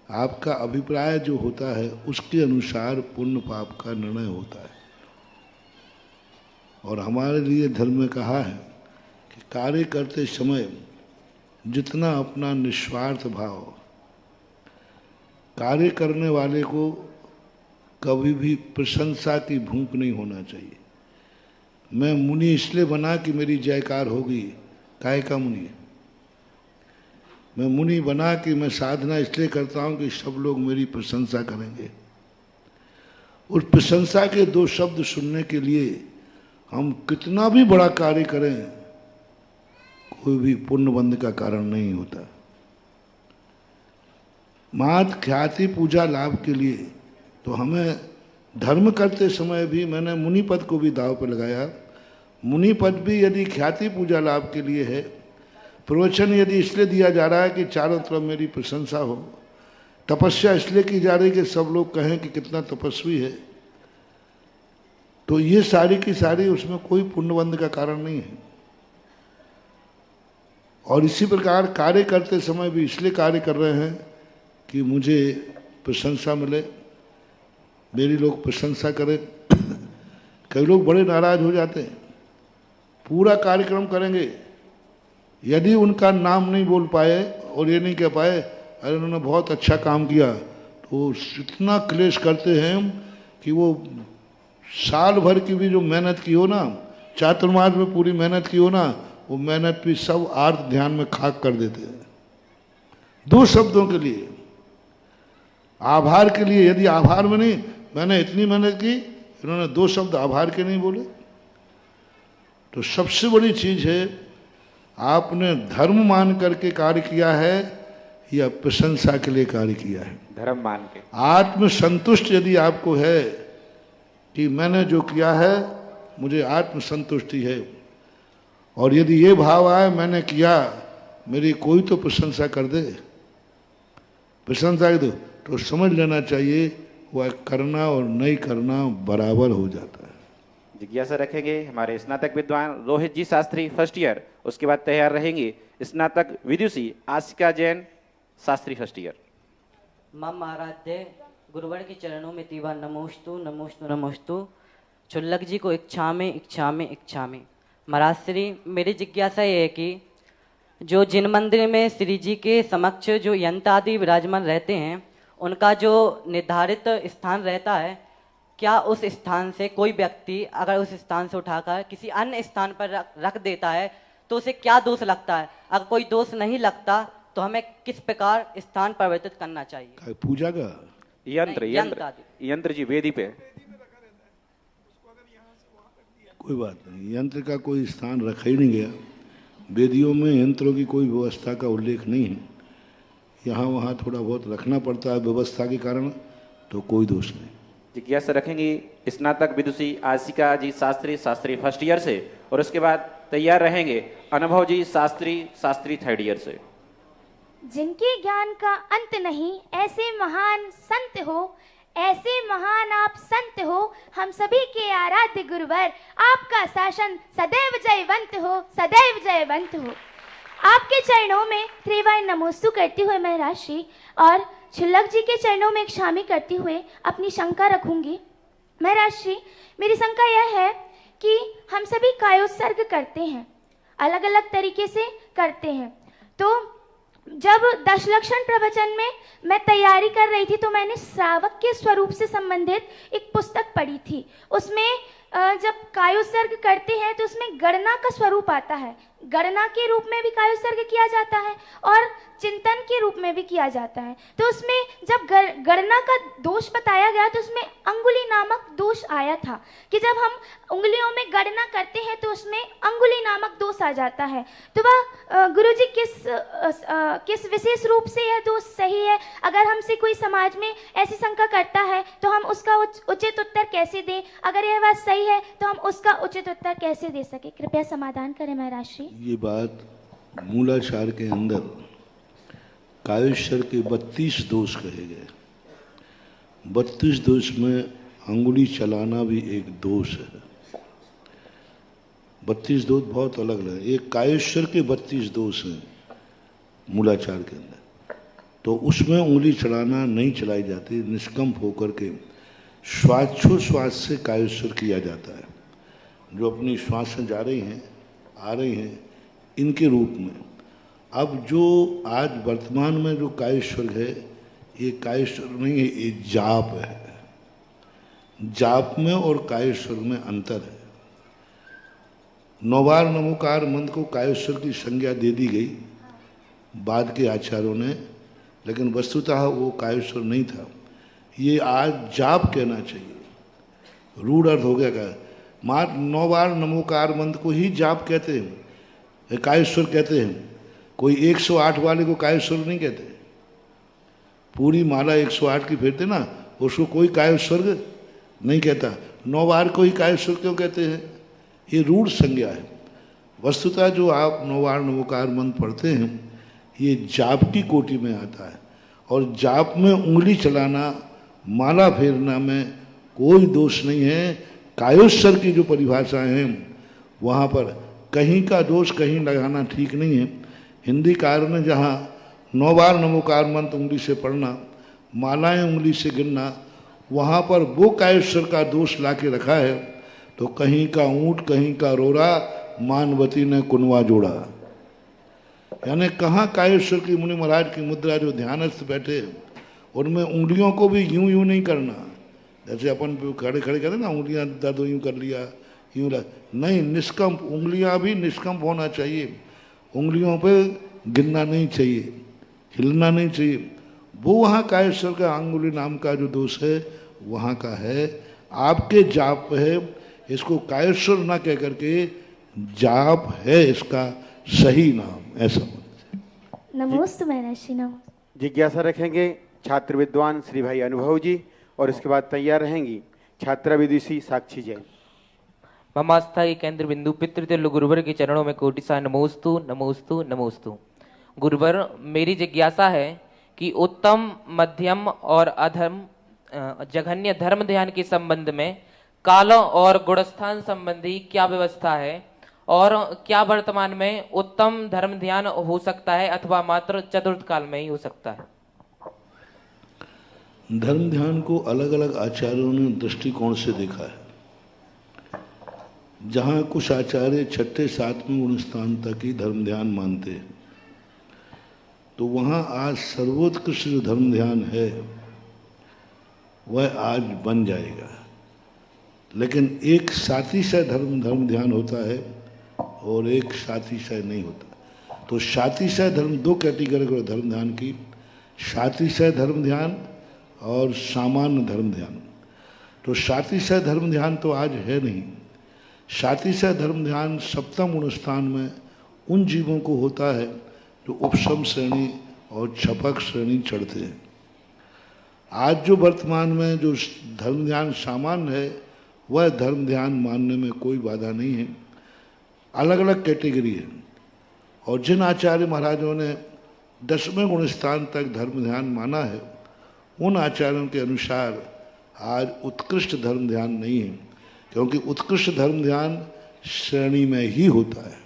आपका अभिप्राय जो होता है उसके अनुसार पुण्य पाप का निर्णय होता है। और हमारे लिए धर्म में कहा है कि कार्य करते समय जितना अपना निस्वार्थ भाव, कार्य करने वाले को कभी भी प्रशंसा की भूख नहीं होना चाहिए। मैं मुनि इसलिए बना कि मेरी जयकार होगी, काय का मुनि? मैं मुनि बना कि मैं साधना इसलिए करता हूं कि सब लोग मेरी प्रशंसा करेंगे। उस प्रशंसा के दो शब्द सुनने के लिए हम कितना भी बड़ा कार्य करें, कोई भी पुण्यबंध का कारण नहीं होता। मात ख्याति पूजा लाभ के लिए तो हमें धर्म करते समय भी मैंने मुनि पद को भी दाव पर लगाया। मुनि पद भी यदि ख्याति पूजा लाभ के लिए है, प्रवचन यदि इसलिए दिया जा रहा है कि चारों तरफ मेरी प्रशंसा हो, तपस्या इसलिए की जा रही कि सब लोग कहें कि कितना तपस्वी है, तो ये सारी की सारी उसमें कोई पुण्यबंध का कारण नहीं है। और इसी प्रकार कार्य करते समय भी इसलिए कार्य कर रहे हैं कि मुझे प्रशंसा मिले, मेरी लोग प्रशंसा करें। कई लोग बड़े नाराज हो जाते हैं, पूरा कार्यक्रम करेंगे, यदि उनका नाम नहीं बोल पाए और ये नहीं कह पाए अरे उन्होंने बहुत अच्छा काम किया, तो इतना क्लेश करते हैं कि वो साल भर की भी जो मेहनत की हो ना, चातुर्मास में पूरी मेहनत की हो ना, वो मेहनत भी सब आर्त ध्यान में खाक कर देते हैं। दो शब्दों के लिए, आभार के लिए, यदि आभार में नहीं, मैंने इतनी मेहनत की, इन्होंने दो शब्द आभार के नहीं बोले, तो सबसे बड़ी चीज है आपने धर्म मान करके कार्य किया है या प्रशंसा के लिए कार्य किया है। धर्म मान के आत्मसंतुष्ट यदि आपको है कि मैंने जो किया है मुझे आत्मसंतुष्टि है, और यदि ये भाव आए मैंने किया, मेरी कोई तो प्रशंसा कर दे, प्रशंसा दो, तो समझ लेना चाहिए वह करना और नहीं करना बराबर हो जाता है। जिज्ञासा रखेंगे हमारे स्नातक विद्वान रोहित जी शास्त्री फर्स्ट ईयर। उसके बाद तैयार रहेंगे स्नातक विदुषी आशिका जैन शास्त्री फर्स्ट ईयर। मम आराध्य गुरुवर के चरणों में तीवा नमोस्तु नमोस्तु नमोस्तु। चुल्लक जी को इच्छा में इच्छा में इच्छा में। महाराज श्री, मेरी जिज्ञासा ये है कि जो जिन मंदिर में श्री जी के समक्ष जो यंत्र आदि विराजमान रहते हैं, उनका जो निर्धारित स्थान रहता है, क्या उस स्थान से कोई व्यक्ति अगर उस स्थान से उठाकर किसी अन्य स्थान पर रख देता है तो उसे क्या दोष लगता है? अगर कोई दोष नहीं लगता तो हमें किस प्रकार स्थान परिवर्तित करना चाहिए? पूजा का यंत्र जी वेदी पे कोई बात नहीं, यंत्र का कोई स्थान रखा ही नहीं गया। वेदियों में यंत्रों की कोई व्यवस्था का उल्लेख नहीं है। यहाँ वहाँ थोड़ा बहुत रखना पड़ता है व्यवस्था के कारण, तो कोई दोष नहीं। जिज्ञासा रखेंगी स्नातक विदुषी आशिका जी शास्त्री, शास्त्री फर्स्ट ईयर से, और उसके बाद तैयार रहेंगे अनुभव जी शास्त्री, शास्त्री थर्ड ईयर से। जिनके ज्ञान का अंत नहीं, ऐसे महान संत हो, ऐसे महान आप संत हो, हम सभी के आराध्य गुरुवर, आपका शासन सदैव जयवंत हो, सदैव जयवंत हो। आपके चरणों में त्रिवार नमोस्तु करते हुए मैं राशि और क्षुल्लक जी के चरणों में एक शामी करते हुए अपनी शंका रखूंगी। मैं राशि, मेरी शंका यह है कि हम सभी कायोत्सर्ग करते हैं, अलग अलग तरीके से करते हैं। तो जब दशलक्षण प्रवचन में मैं तैयारी कर रही थी तो मैंने श्रावक के स्वरूप से संबंधित एक पुस्तक पढ़ी थी। उसमें जब कायोत्सर्ग करते हैं तो उसमें गणना का स्वरूप आता है, गणना के रूप में भी कायोत्सर्ग किया जाता है और चिंतन के रूप में भी किया जाता है। तो उसमें जब गणना का दोष बताया गया तो उसमें अंगुली नामक दोष आया था कि जब हम उंगलियों में गणना करते हैं तो उसमें अंगुली नामक दोष आ जाता है। तो वह गुरुजी किस विशेष रूप से यह दोष सही है? अगर हमसे कोई समाज में ऐसी शंका करता है तो हम उसका उचित उत्तर कैसे दें? अगर यह बात सही है तो हम उसका उचित उत्तर कैसे दे सके? कृपया समाधान करें मैं राशि। ये बात मूलाचार के अंदर कायोश्वर के 32 दोष कहे गए। 32 दोष में अंगुली चलाना भी एक दोष है। 32 दोष बहुत अलग अलग है। एक कायोश्वर के 32 दोष हैं मूलाचार के अंदर, तो उसमें उंगली चलाना नहीं चलाई जाती, निष्कंप होकर के श्वासोच्छ्वास से कायोश्वर किया जाता है। जो अपनी श्वास से जा रही हैं आ रही हैं इनके रूप में। अब जो आज वर्तमान में जो कायेश्वर है, ये कायेश्वर नहीं है, ये जाप है। जाप में और कायेश्वर में अंतर है। 9 बार नमोकार मंत्र को कायेश्वर की संज्ञा दे दी गई बाद के आचार्यों ने, लेकिन वस्तुतः वो कायेश्वर नहीं था। ये आज जाप कहना चाहिए, रूढ़ अर्थ हो गया का। मात्र 9 बार नमोकार मंत्र को ही जाप कहते हैं, कायेश्वर कहते हैं। कोई 108 वाले को कायेश्वर नहीं कहते। पूरी माला 108 की फेरते ना, उसको कोई कायेश्वर नहीं कहता। 9 बार को ही कायेश्वर क्यों कहते हैं? ये रूढ़ संज्ञा है। वस्तुतः जो आप 9 बार नमोकार मंत्र पढ़ते हैं ये जाप की कोटि में आता है, और जाप में उंगली चलाना, माला फेरना में कोई दोष नहीं है। कायोस्वर की जो परिभाषाएं हैं वहाँ पर कहीं का दोष कहीं लगाना ठीक नहीं है। हिंदी कार्य में जहाँ 9 बार नमोकार मंत्र उंगली से पढ़ना, मालाएं उंगली से गिनना, वहाँ पर वो कायोस्वर का दोष ला के रखा है। तो कहीं का ऊँट कहीं का रोरा, मानवती ने कुनवा जोड़ा। यानी कहाँ कायोस्वर की मुनि महाराज की मुद्रा जो ध्यानस्थ बैठे उनमें उंगलियों को भी यूं यूं नहीं करना, जैसे अपन खड़े खड़े करते ना, उंगलियां दर्द यूं कर लिया, यूं नहीं, निष्कंप उंगलियां भी निष्कंप होना चाहिए। उंगलियों पे गिरना नहीं चाहिए, हिलना नहीं चाहिए। वो वहाँ कायेश्वर का अंगुली नाम का जो दोष है वहाँ का है, आपके जाप है। इसको कायेश्वर ना कह करके जाप है इसका सही नाम, ऐसा। नमोस्तु महर्षि, नमोस्तु। जिज्ञासा रखेंगे छात्र विद्वान श्री भाई अनुभव जी, और इसके बाद तैयार रहेंगी छात्रा विदुषी साक्षी जैन। ममास्था के केंद्र बिंदु पितृतुल्य गुरुवर के चरणों में कोटिसा नमोस्तु नमोस्तु नमोस्तु। गुरुवर, मेरी जिज्ञासा है कि उत्तम, मध्यम और अधम जघन्य धर्म ध्यान के संबंध में कालों और गुणस्थान संबंधी क्या व्यवस्था है, और क्या वर्तमान में उत्तम धर्म ध्यान हो सकता है अथवा मात्र चतुर्थ काल में ही हो सकता है? धर्म ध्यान को अलग अलग आचार्यों ने दृष्टिकोण से देखा है। जहाँ कुछ आचार्य 6, 7वें गुण स्थान तक ही धर्म ध्यान मानते हैं, तो वहाँ आज सर्वोत्कृष्ट जो धर्म ध्यान है वह आज बन जाएगा। लेकिन एक सातिशय धर्म ध्यान होता है और एक सातिशय नहीं होता। तो सातिशय धर्म, 2 कैटेगरी धर्म ध्यान की, सातिशय धर्म ध्यान और सामान्य धर्म ध्यान। तो सातिशय धर्म ध्यान तो आज है नहीं। सातिशय धर्म ध्यान 7वें गुण स्थान में उन जीवों को होता है जो उपशम श्रेणी और छपक श्रेणी चढ़ते हैं। आज जो वर्तमान में जो धर्म ध्यान सामान्य है वह धर्म ध्यान मानने में कोई बाधा नहीं है। अलग अलग कैटेगरी है और जिन आचार्य महाराजों ने 10वें गुण स्थान तक धर्म ध्यान माना है उन आचार्यों के अनुसार आज उत्कृष्ट धर्म ध्यान नहीं है, क्योंकि उत्कृष्ट धर्म ध्यान श्रेणी में ही होता है।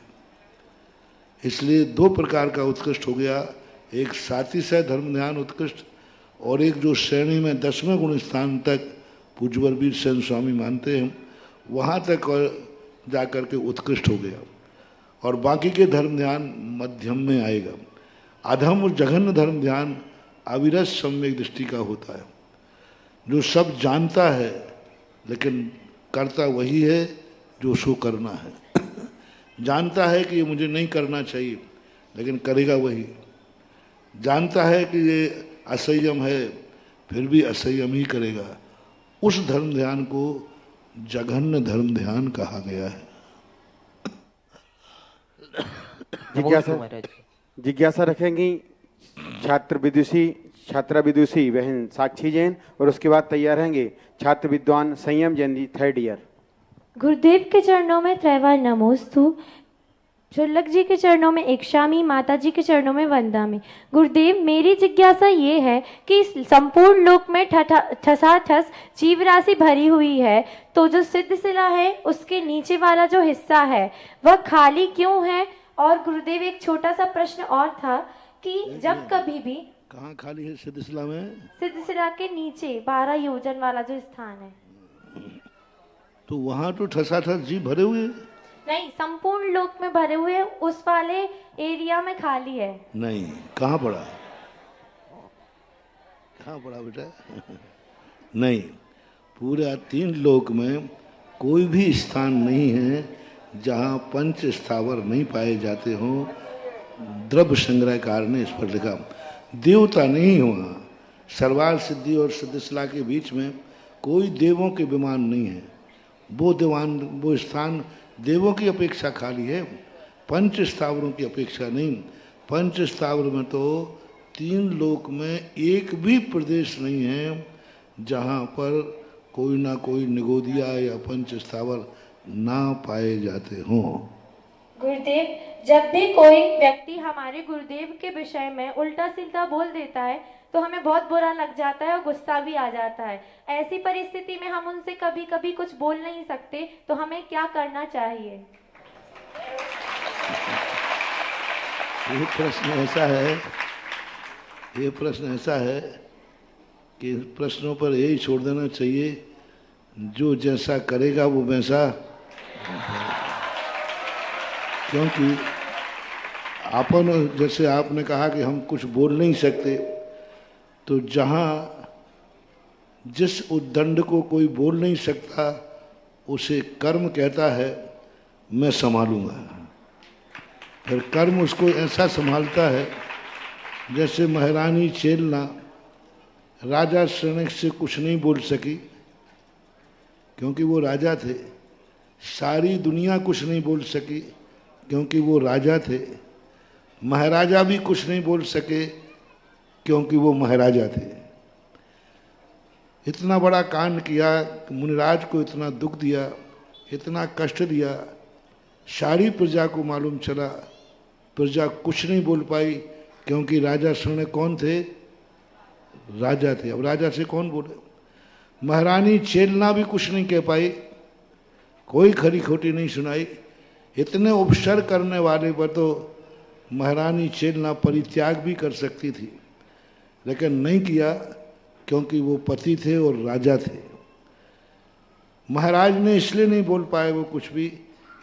इसलिए दो प्रकार का उत्कृष्ट हो गया, एक सातिशय धर्म ध्यान उत्कृष्ट और एक जो श्रेणी में 10वें गुण स्थान तक पूज्यवर वीर सेन स्वामी मानते हैं वहाँ तक जाकर के उत्कृष्ट हो गया और बाकी के धर्म ध्यान मध्यम में आएगा। अधम और जघन्य धर्म ध्यान अविरत सम्यक दृष्टि का होता है, जो सब जानता है लेकिन करता वही है जो उसको करना है। जानता है कि ये मुझे नहीं करना चाहिए लेकिन करेगा वही। जानता है कि ये असंयम है फिर भी असंयम ही करेगा। उस धर्म ध्यान को जघन्य धर्म ध्यान कहा गया है। जिज्ञासा रखेंगी छात्रा विदुषी बहन साक्षी जैन और उसके बाद तैयार रहेंगे छात्र विद्वान संयम जैन जी 3rd ईयर। गुरुदेव के चरणों में त्रैवार नमोस्तु, छुल्लक जी के चरणों में इक्षामी, माता जी के चरणों में वंदामी। गुरुदेव, मेरी जिज्ञासा ये है कि इस संपूर्ण लोक में ठसाठस जीव राशि भरी हुई है, तो जो सिद्ध शिला है उसके नीचे वाला जो हिस्सा है वह खाली क्यों है? और गुरुदेव एक छोटा सा प्रश्न और था कि जब कभी भी कहाँ खाली है सिद्ध शिला में? सिद्ध शिला के नीचे 12 योजन वाला जो स्थान है, तो वहाँ तो ठसाठस जीव भरे हुए नहीं, संपूर्ण लोक में भरे हुए, उस वाले एरिया में खाली है। नहीं, कहाँ पड़ा? कहाँ पड़ा बेटा? नहीं, पूरे 3 लोक में कोई भी स्थान नहीं है जहाँ पंच स्थावर नहीं पाए जाते हों। द्रव्य संग्रहकार ने इस पर लिखा। देवता नहीं हुआ, सर्वार सिद्धि और सिद्धशिला के बीच में कोई देवों के विमान नहीं है। वो स्थान देवों की अपेक्षा खाली है, पंच स्थावरों की अपेक्षा नहीं। पंच स्थावर में तो 3 लोक में एक भी प्रदेश नहीं है जहाँ पर कोई ना कोई निगोदिया या पंच स्थावर ना पाए जाते हों। गुरुदेव, जब भी कोई व्यक्ति हमारे गुरुदेव के विषय में उल्टा सीधा बोल देता है तो हमें बहुत बुरा लग जाता है और गुस्सा भी आ जाता है। ऐसी परिस्थिति में हम उनसे कभी कभी कुछ बोल नहीं सकते, तो हमें क्या करना चाहिए? ये प्रश्न ऐसा है कि प्रश्नों पर यही छोड़ देना चाहिए, जो जैसा करेगा वो वैसा। क्योंकि जैसे आपने कहा कि हम कुछ बोल नहीं सकते, तो जहाँ जिस उद्दंड को कोई बोल नहीं सकता उसे कर्म कहता है मैं संभालूंगा। फिर कर्म उसको ऐसा संभालता है जैसे महारानी चेलना राजा श्रेणिक से कुछ नहीं बोल सकी क्योंकि वो राजा थे। सारी दुनिया कुछ नहीं बोल सकी क्योंकि वो राजा थे। महाराजा भी कुछ नहीं बोल सके क्योंकि वो महाराजा थे। इतना बड़ा कांड किया, मुनिराज को इतना दुख दिया, इतना कष्ट दिया, सारी प्रजा को मालूम चला, प्रजा कुछ नहीं बोल पाई क्योंकि राजा श्रेणी कौन थे? राजा थे। अब राजा से कौन बोले? महारानी चेलना भी कुछ नहीं कह पाई, कोई खरी खोटी नहीं सुनाई। इतने उपसर करने वाले पर तो महारानी चेलना परित्याग भी कर सकती थी, लेकिन नहीं किया क्योंकि वो पति थे और राजा थे। महाराज ने इसलिए नहीं बोल पाए वो कुछ भी,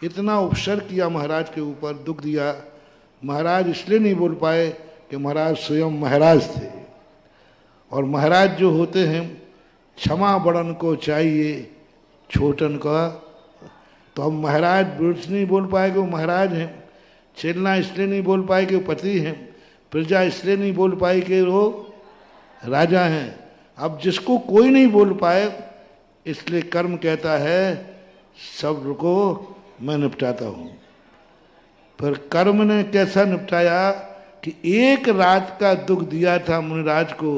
इतना उपसर किया महाराज के ऊपर, दुख दिया। महाराज इसलिए नहीं बोल पाए कि महाराज स्वयं महाराज थे, और महाराज जो होते हैं क्षमा बड़न को चाहिए छोटन का। तो हम महाराज बुर्ज नहीं बोल पाए कि वो महाराज हैं, चेलना इसलिए नहीं बोल पाए कि वो पति हैं, प्रजा इसलिए नहीं बोल पाई कि वो राजा हैं। अब जिसको कोई नहीं बोल पाए इसलिए कर्म कहता है सब को मैं निपटाता हूँ। फिर कर्म ने कैसा निपटाया? कि एक रात का दुख दिया था मुनिराज को,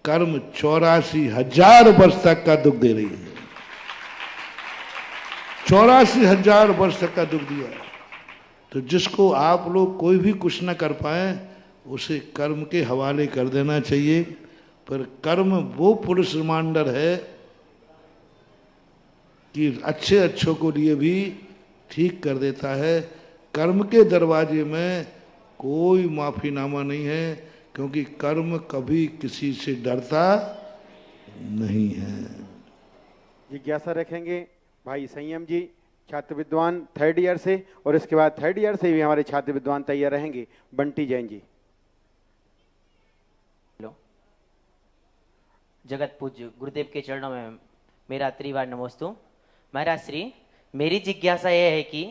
कर्म 84,000 वर्ष तक का दुख दे रही है। 84,000 वर्ष तक का दुख दिया। तो जिसको आप लोग कोई भी कुछ न कर पाए उसे कर्म के हवाले कर देना चाहिए। पर कर्म वो पुरुष रिमाइंडर है कि अच्छे अच्छों को लिए भी ठीक कर देता है। कर्म के दरवाजे में कोई माफीनामा नहीं है, क्योंकि कर्म कभी किसी से डरता नहीं है। जिज्ञासा रखेंगे भाई संयम जी, छात्र विद्वान 3rd ईयर से, और इसके बाद 3rd ईयर से भी हमारे छात्र विद्वान तैयार रहेंगे। बंटी जैन जी। जगत पूज्य गुरुदेव के चरणों में मेरा त्रिवार नमोस्तु। महाराज श्री, मेरी जिज्ञासा यह है कि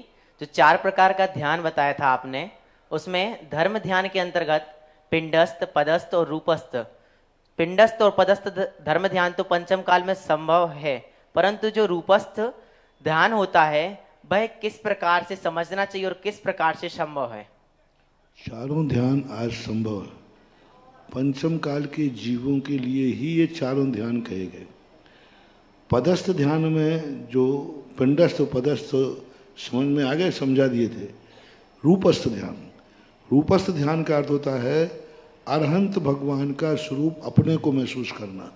जो 4 प्रकार का ध्यान बताया था आपने, उसमें धर्म ध्यान के अंतर्गत पिंडस्थ, पदस्थ और रूपस्थ। पिंडस्थ और पदस्थ धर्म ध्यान तो पंचम काल में संभव है, परंतु जो रूपस्थ ध्यान होता है वह किस प्रकार से समझना चाहिए और किस प्रकार से संभव है? चारों ध्यान आज संभव है। पंचम काल के जीवों के लिए ही ये चारों ध्यान कहे गए। पदस्थ ध्यान में जो पिंडस्थ पदस्थ समझ में आ गए, समझा दिए थे। रूपस्थ ध्यान, रूपस्थ ध्यान का अर्थ होता है अरहंत भगवान का स्वरूप अपने को महसूस करना।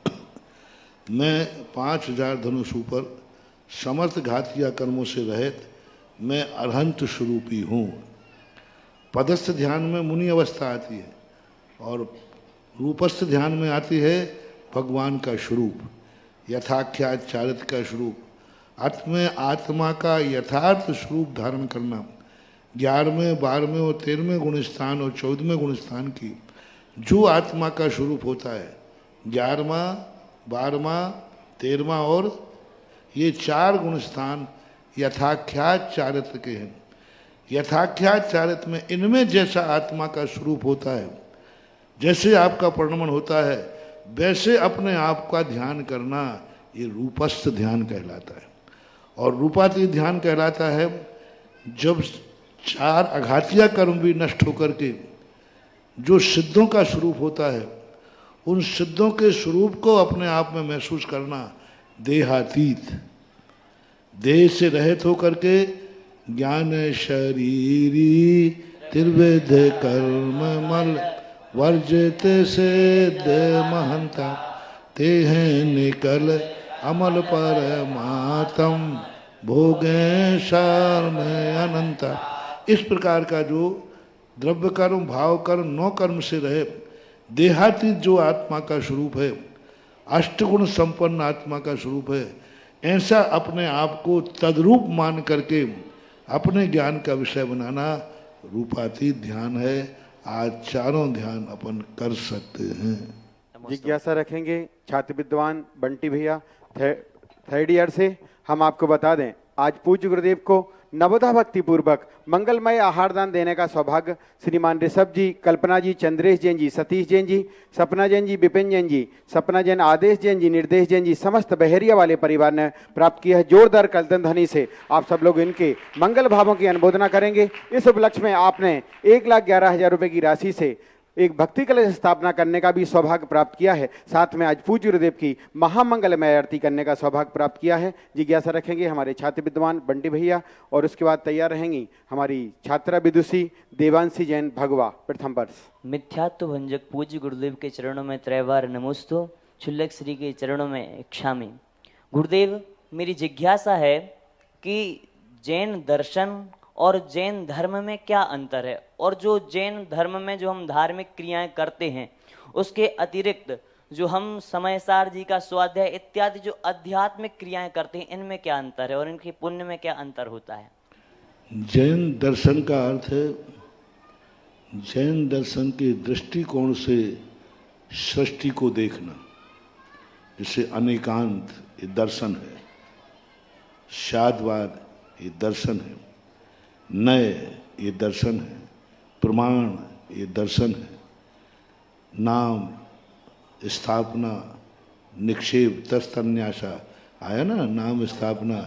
मैं 5000 धनुष ऊपर समर्थ घातिया कर्मों से रहित मैं अरहंत स्वरूपी हूँ। पदस्थ ध्यान में मुनि अवस्था आती है और रूपस्थ ध्यान में आती है भगवान का स्वरूप, यथाख्यात चारित्र का स्वरूप, अर्थ में आत्मा का यथार्थ स्वरूप धारण करना। 11वें 12वें और 13वें गुण स्थान और 14वें गुण स्थान की जो आत्मा का स्वरूप होता है, 11वां 12वां 13वां और ये 4 गुण स्थान यथाख्यात चारित्र के हैं। यथाख्यात चारित्र में इनमें जैसा आत्मा का स्वरूप होता है, जैसे आपका परिणमन होता है, वैसे अपने आप का ध्यान करना, ये रूपस्थ ध्यान कहलाता है। और रूपातीत ध्यान कहलाता है जब 4 अघातिया कर्म भी नष्ट होकर के जो सिद्धों का स्वरूप होता है, उन सिद्धों के स्वरूप को अपने आप में महसूस करना। देहातीत, देह से रहित होकर के ज्ञान शरीरी त्रिविध कर्म मल वर्जित से दे महंता ते हैं निकल अमल परमात्म भोगे शर्म अनंता। इस प्रकार का जो द्रव्य कर्म, भाव कर्म, 9 कर्म से रहे देहातीत जो आत्मा का स्वरूप है, अष्टगुण संपन्न आत्मा का स्वरूप है, ऐसा अपने आप को तद्रूप मान करके अपने ज्ञान का विषय बनाना रूपातीत ध्यान है। आज चारों ध्यान अपन कर सकते हैं। जिज्ञासा रखेंगे छात्र विद्वान बंटी भैया 3rd ईयर से। हम आपको बता दें, आज पूज्य गुरुदेव को नवोदा भक्ति पूर्वक मंगलमय आहार दान देने का सौभाग्य श्रीमान ऋषभ जी, कल्पना जी, चंद्रेश जैन जी, सतीश जैन जी, सपना जैन जी, विपिन जैन जी, सपना जैन, आदेश जैन जी, निर्देश जैन जी, समस्त बहरिया वाले परिवार ने प्राप्त किया है। जोरदार कलतन ध्वनि से आप सब लोग इनके मंगल भावों की अनुमोदना करेंगे। इस उपलक्ष्य में आपने 1,11,000 रुपये की राशि से एक भक्ति कलश स्थापना करने का भी सौभाग्य प्राप्त किया है। साथ में आज पूज्य गुरुदेव की महामंगलमय आरती करने का सौभाग्य प्राप्त किया है। जिज्ञासा रखेंगे हमारे छात्र विद्वान बंटी भैया, और उसके बाद तैयार रहेंगी हमारी छात्रा विदुषी देवांशी जैन भगवा, प्रथम वर्ष। मिथ्यात्व भंजक पूज्य गुरुदेव के चरणों में त्रैवार नमोस्तु, क्षुल्लक श्री के चरणों में क्षामी। गुरुदेव, मेरी जिज्ञासा है कि जैन दर्शन और जैन धर्म में क्या अंतर है, और जो जैन धर्म में जो हम धार्मिक क्रियाएं करते हैं उसके अतिरिक्त जो हम समयसार जी का स्वाध्याय इत्यादि जो आध्यात्मिक क्रियाएं करते हैं, इनमें क्या अंतर है और इनके पुण्य में क्या अंतर होता है? जैन दर्शन का अर्थ है जैन दर्शन के दृष्टिकोण से सृष्टि को देखना। जैसे अनेकांत ये दर्शन है, शादवाद ये दर्शन है, नय ये दर्शन है, प्रमाण ये दर्शन है, नाम स्थापना निक्षेप तस्तन्यासा आया ना, नाम स्थापना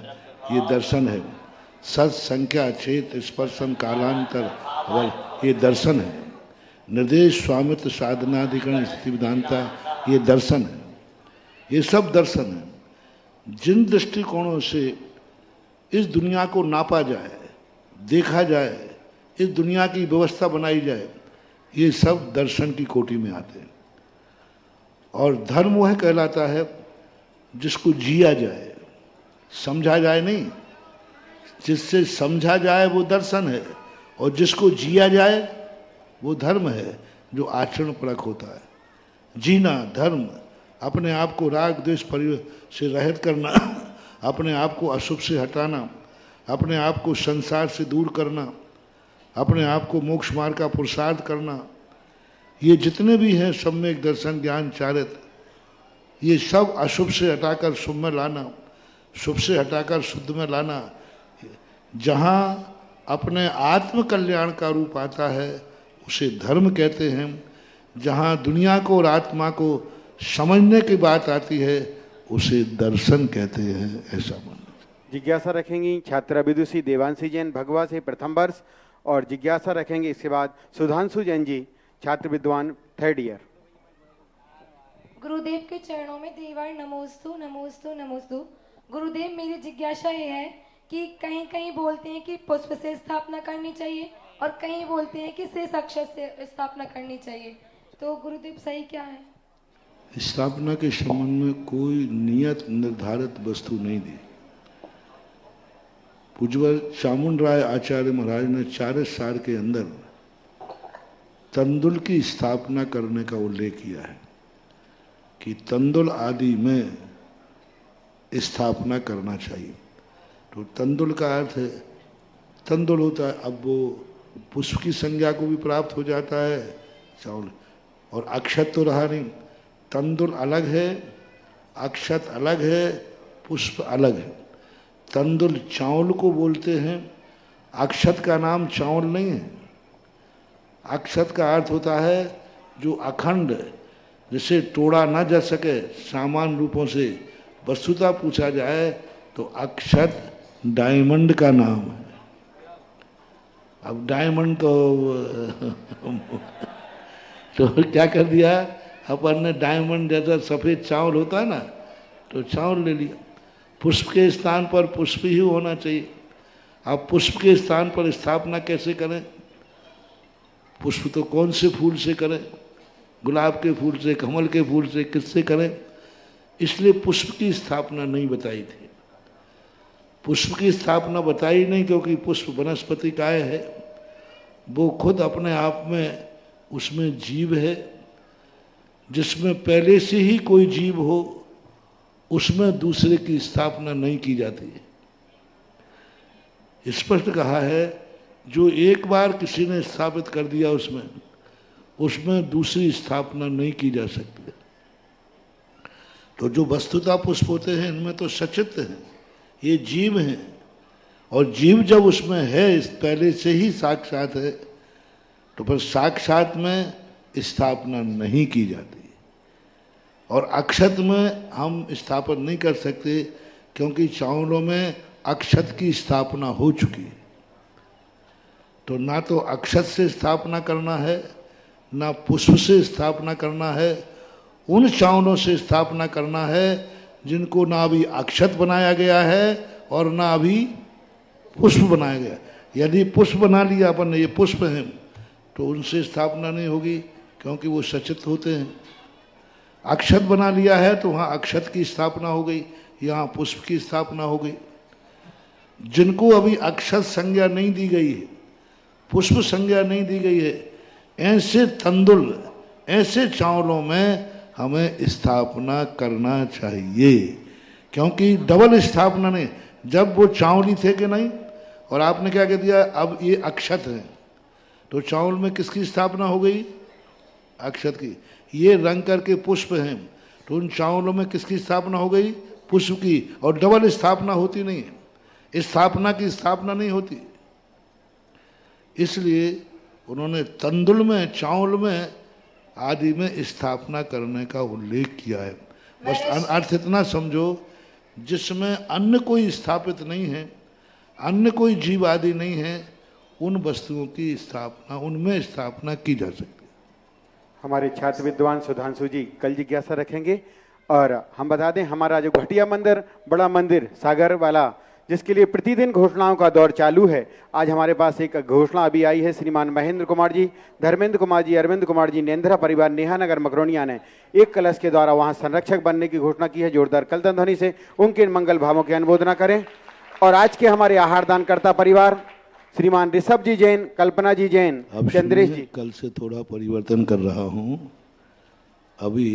ये दर्शन है, सत संख्या छेद स्पर्शन कालांतर ये दर्शन है। निर्देश, स्वामित्व, साधनाधिकरण, स्थिति विधानता, ये दर्शन है। ये सब दर्शन है। जिन दृष्टिकोणों से इस दुनिया को नापा जाए, देखा जाए, इस दुनिया की व्यवस्था बनाई जाए, ये सब दर्शन की कोटि में आते हैं। और धर्म वह कहलाता है जिसको जिया जाए, समझा जाए नहीं। जिससे समझा जाए वो दर्शन है, और जिसको जिया जाए वो धर्म है, जो आचरण परक होता है। जीना धर्म, अपने आप को राग द्वेष से रहित करना, अपने आप को अशुभ से हटाना, अपने आप को संसार से दूर करना, अपने आप को मोक्ष मार्ग का पुरुषार्थ करना, ये जितने भी हैं सम्यक दर्शन, ज्ञान, चारित्र, ये सब अशुभ से हटाकर शुभ में लाना, शुभ से हटाकर शुद्ध में लाना। जहाँ अपने आत्म कल्याण का रूप आता है उसे धर्म कहते हैं। जहाँ दुनिया को और आत्मा को समझने की बात आती है उसे दर्शन कहते हैं। ऐसा मानना। जिज्ञासा रखेंगी छात्रा विदुषी देवांशी जैन भगवा से प्रथम वर्ष, और जिज्ञासा रखेंगे इसके बाद सुधांशु जैन जी छात्र विद्वान 3rd ईयर। गुरुदेव के चरणों में देवार नमोस्तु नमोस्तु नमोस्तु। गुरुदेव, मेरी जिज्ञासा ये है कि कहीं कहीं बोलते हैं कि पुष्प से स्थापना करनी चाहिए और कहीं बोलते हैं कि शेष अक्षर से स्थापना करनी चाहिए, तो गुरुदेव सही क्या है? स्थापना के संबंध में कोई नियत निर्धारित वस्तु नहीं दी। पूज्यवर चामुंड राय आचार्य महाराज ने 4 साल के अंदर तंदुल की स्थापना करने का उल्लेख किया है कि तंदुल आदि में स्थापना करना चाहिए। तो तंदुल का अर्थ है, तंदुल होता है, अब वो पुष्प की संज्ञा को भी प्राप्त हो जाता है चावल, और अक्षत तो रहा नहीं। तंदुल अलग है, अक्षत अलग है, पुष्प अलग है। तंदुल चावल को बोलते हैं, अक्षत का नाम चावल नहीं है। अक्षत का अर्थ होता है जो अखंड, जिसे तोड़ा ना जा सके सामान्य रूपों से। वस्तुतः पूछा जाए तो अक्षत डायमंड का नाम है। अब डायमंड तो क्या कर दिया अपन ने, डायमंड जैसा सफ़ेद चावल होता है ना, तो चावल ले लिया। पुष्प के स्थान पर पुष्प ही होना चाहिए। अब पुष्प के स्थान पर स्थापना कैसे करें? पुष्प तो कौन से फूल से करें? गुलाब के फूल से, कमल के फूल से, किससे करें? इसलिए पुष्प की स्थापना नहीं बताई थी। पुष्प की स्थापना बताई नहीं क्योंकि पुष्प वनस्पति काय है, वो खुद अपने आप में उसमें जीव है। जिसमें पहले से ही कोई जीव हो उसमें दूसरे की स्थापना नहीं की जाती है। स्पष्ट कहा है, जो एक बार किसी ने स्थापित कर दिया उसमें दूसरी स्थापना नहीं की जा सकती। तो जो वस्तुतः पुष्प होते हैं इनमें तो सचित्र हैं, ये जीव हैं, और जीव जब उसमें है, पहले से ही साक्षात है, तो फिर साक्षात में स्थापना नहीं की जाती। और अक्षत में हम स्थापन नहीं कर सकते क्योंकि चावलों में अक्षत की स्थापना हो चुकी है। तो ना तो अक्षत से स्थापना करना है, ना पुष्प से स्थापना करना है। उन चावलों से स्थापना करना है जिनको ना अभी अक्षत बनाया गया है और ना अभी पुष्प बनाया गया। यदि पुष्प बना लिया अपन ने, ये पुष्प हैं, तो उनसे स्थापना नहीं होगी क्योंकि वो सचित होते हैं। अक्षत बना लिया है तो वहाँ अक्षत की स्थापना हो गई, यहाँ पुष्प की स्थापना हो गई। जिनको अभी अक्षत संज्ञा नहीं दी गई है, पुष्प संज्ञा नहीं दी गई है, ऐसे तंदुल, ऐसे चावलों में हमें स्थापना करना चाहिए। क्योंकि डबल स्थापना नहीं, जब वो चावल थे कि नहीं, और आपने क्या कह दिया अब ये अक्षत है, तो चावल में किसकी स्थापना हो गई? अक्षत की। ये रंग करके पुष्प हैं, तो उन चावलों में किसकी स्थापना हो गई? पुष्प की। और डबल स्थापना होती नहीं है, स्थापना की स्थापना नहीं होती। इसलिए उन्होंने तंदुल में, चावल में आदि में स्थापना करने का उल्लेख किया है। बस अर्थ इतना समझो, जिसमें अन्य कोई स्थापित नहीं है, अन्य कोई जीव आदि नहीं है, उन वस्तुओं की स्थापना, उनमें स्थापना की जा सकती है। हमारे छात्र विद्वान सुधांशु जी कल जिज्ञासा रखेंगे। और हम बता दें हमारा जो घटिया मंदिर बड़ा मंदिर सागर वाला जिसके लिए प्रतिदिन घोषणाओं का दौर चालू है, आज हमारे पास एक घोषणा अभी आई है। श्रीमान महेंद्र कुमार जी, धर्मेंद्र कुमार जी, अरविंद कुमार जी, नेंद्रा परिवार नेहानगर मकरोनिया ने एक कलश के द्वारा वहां संरक्षक बनने की घोषणा की है। जोरदार कलतन ध्वनि से उनके मंगल भावों की अनुमोदना करें। और आज के हमारे आहार दानकर्ता परिवार श्रीमान ऋषभ जी जैन, कल्पना जी जैन, चंद्रेश जी। कल से थोड़ा परिवर्तन कर रहा हूं। अभी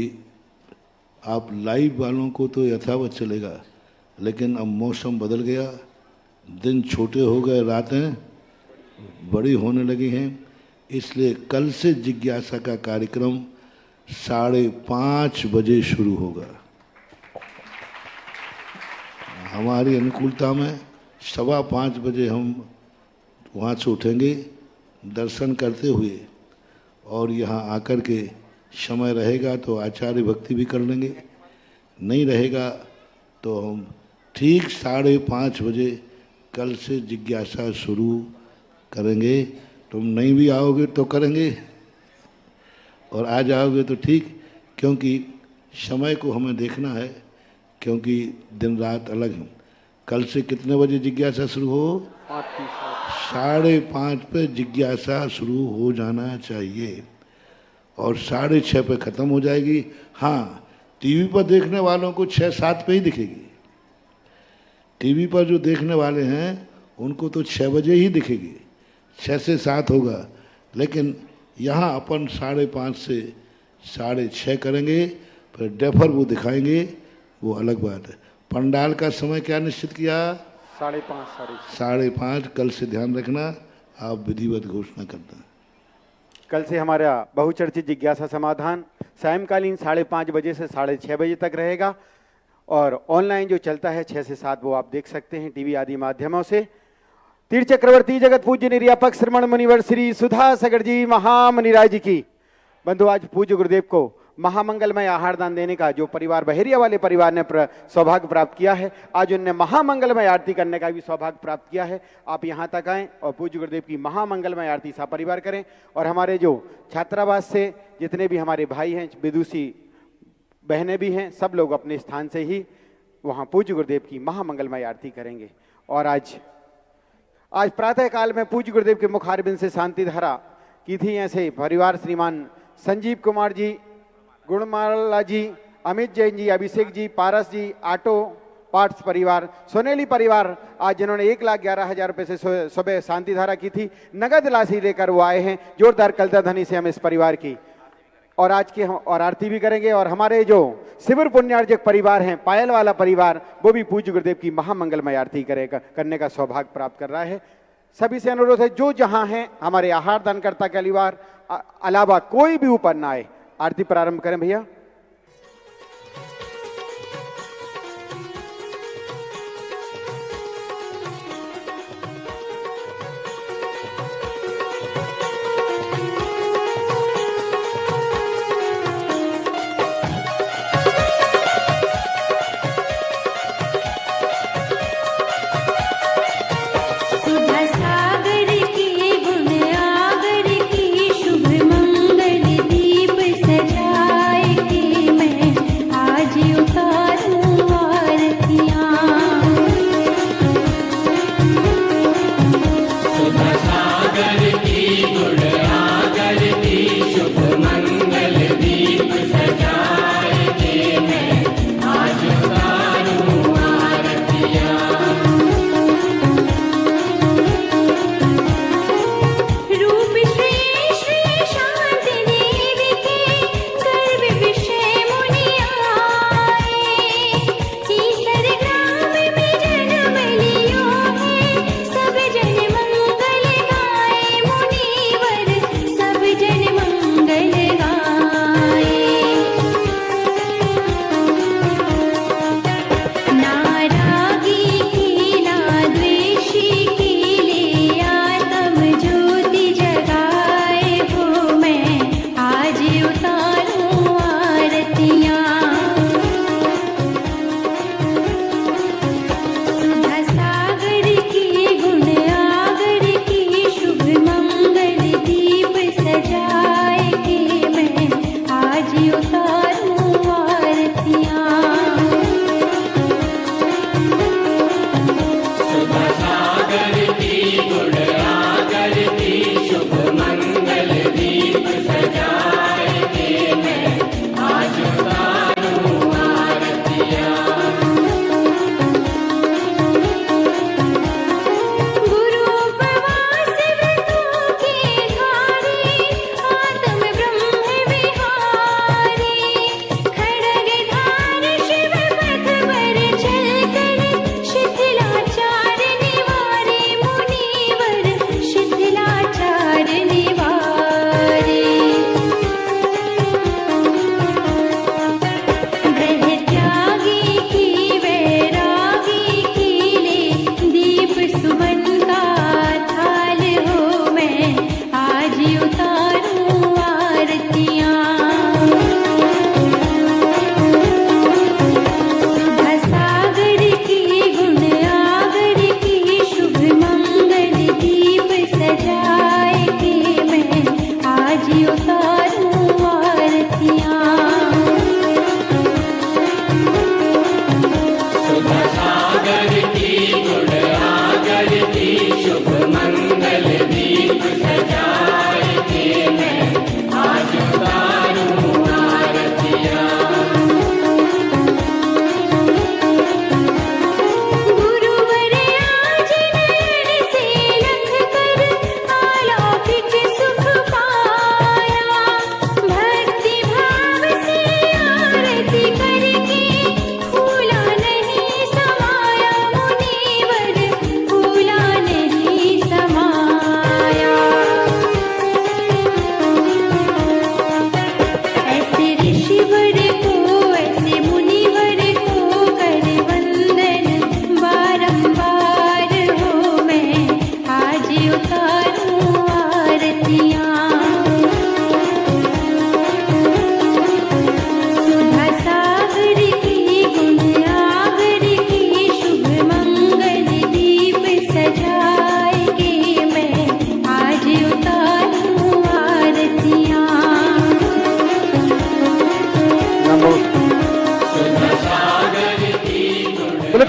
आप लाइव वालों को तो यथावत चलेगा, लेकिन अब मौसम बदल गया, दिन छोटे हो गए, रातें बड़ी होने लगी हैं, इसलिए कल से जिज्ञासा का कार्यक्रम 5:30 बजे शुरू होगा। हमारी अनुकूलता में 5:15 बजे हम वहाँ से उठेंगे दर्शन करते हुए, और यहाँ आकर के समय रहेगा तो आचार्य भक्ति भी कर लेंगे, नहीं रहेगा तो हम ठीक 5:30 बजे कल से जिज्ञासा शुरू करेंगे। तुम नहीं भी आओगे तो करेंगे, और आ जाओगे तो ठीक, क्योंकि समय को हमें देखना है, क्योंकि दिन रात अलग है। कल से कितने बजे जिज्ञासा शुरू हो? 5:30 पे जिज्ञासा शुरू हो जाना चाहिए और 6:30 पे ख़त्म हो जाएगी। हाँ, टीवी पर देखने वालों को 6-7 पे ही दिखेगी। टीवी पर जो देखने वाले हैं उनको तो 6 बजे ही दिखेगी, 6 से 7 होगा, लेकिन यहाँ अपन 5:30 से 6:30 करेंगे, फिर डेफर वो दिखाएंगे, वो अलग बात है। पंडाल का समय क्या निश्चित किया? 5:30 कल से ध्यान रखना, आप विधिवत घोषणा करना। कल से हमारा बहुचर्चित जिज्ञासा समाधान सायंकालीन 5:30 बजे से 6:30 बजे तक रहेगा, और ऑनलाइन जो चलता है 6 से 7 वो आप देख सकते हैं टीवी आदि माध्यमों से। तीर्थ चक्रवर्ती जगत पूज्य निर्यापक श्रमण मुनिवर श्री सुधा सगर जी महामुनिराज जी की बंधु आज पूज्य गुरुदेव को महामंगलमय आहार दान देने का जो परिवार बहेरिया वाले परिवार ने सौभाग्य प्राप्त किया है, आज उनने महामंगलमय आरती करने का भी सौभाग्य प्राप्त किया है। आप यहाँ तक आएँ और पूज्य गुरुदेव की महामंगलमय आरती सपरिवार करें। और हमारे जो छात्रावास से जितने भी हमारे भाई हैं, विदुषी बहनें भी हैं, सब लोग अपने स्थान से ही वहाँ पूज्य गुरुदेव की महामंगलमय आरती करेंगे। और आज प्रातः काल में पूज्य गुरुदेव के मुखारबिंद से शांति धारा की थी। ऐसे परिवार श्रीमान संजीव कुमार जी, गुणमाला जी, अमित जैन जी, अभिषेक जी, पारस जी, आटो पार्ट्स परिवार, सोनेली परिवार, आज जिन्होंने 1,11,000 रुपये से सुबह शांति धारा की थी, नगद राशि लेकर वो आए हैं। जोरदार कलता ध्वनि से हम इस परिवार की और आज की हम और आरती भी करेंगे। और हमारे जो शिविर पुण्यार्जक परिवार हैं, पायल वाला परिवार, वो भी पूज्य गुरुदेव की महामंगलमय आरती करने का सौभाग्य प्राप्त कर रहा है। सभी से अनुरोध है जो जहां हैं हमारे आहार दानकर्ता के अलावा कोई भी ऊपर ना आए। आरती प्रारंभ करें भैया। सजाए के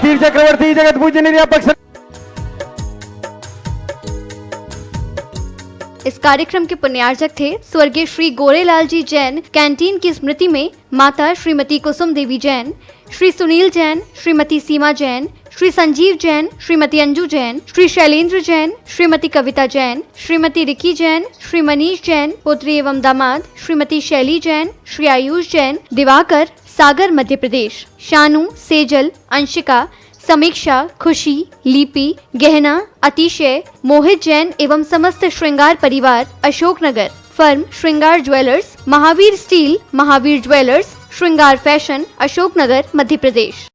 वीर चक्रवर्ती जगत पूज्य निरपेक्ष। इस कार्यक्रम के पुण्यार्चक थे स्वर्गीय श्री गोरेलाल जी जैन कैंटीन की स्मृति में माता श्रीमती कुसुम देवी जैन, श्री सुनील जैन, श्रीमती सीमा जैन, श्री संजीव जैन, श्रीमती अंजू जैन, श्री शैलेंद्र जैन, श्रीमती कविता जैन, श्रीमती रिकी जैन, श्री मनीष जैन, पुत्री एवं दामाद श्रीमती शैली जैन, श्री आयुष जैन, दिवाकर, सागर मध्य प्रदेश, शानू, सेजल, अंशिका, समीक्षा, खुशी, लिपि, गहना, अतिशय, मोहित जैन एवं समस्त श्रृंगार परिवार, अशोकनगर। फर्म श्रृंगार jewellers, Mahavir steel, Mahavir jewellers, श्रृंगार फैशन, अशोकनगर, मध्य प्रदेश।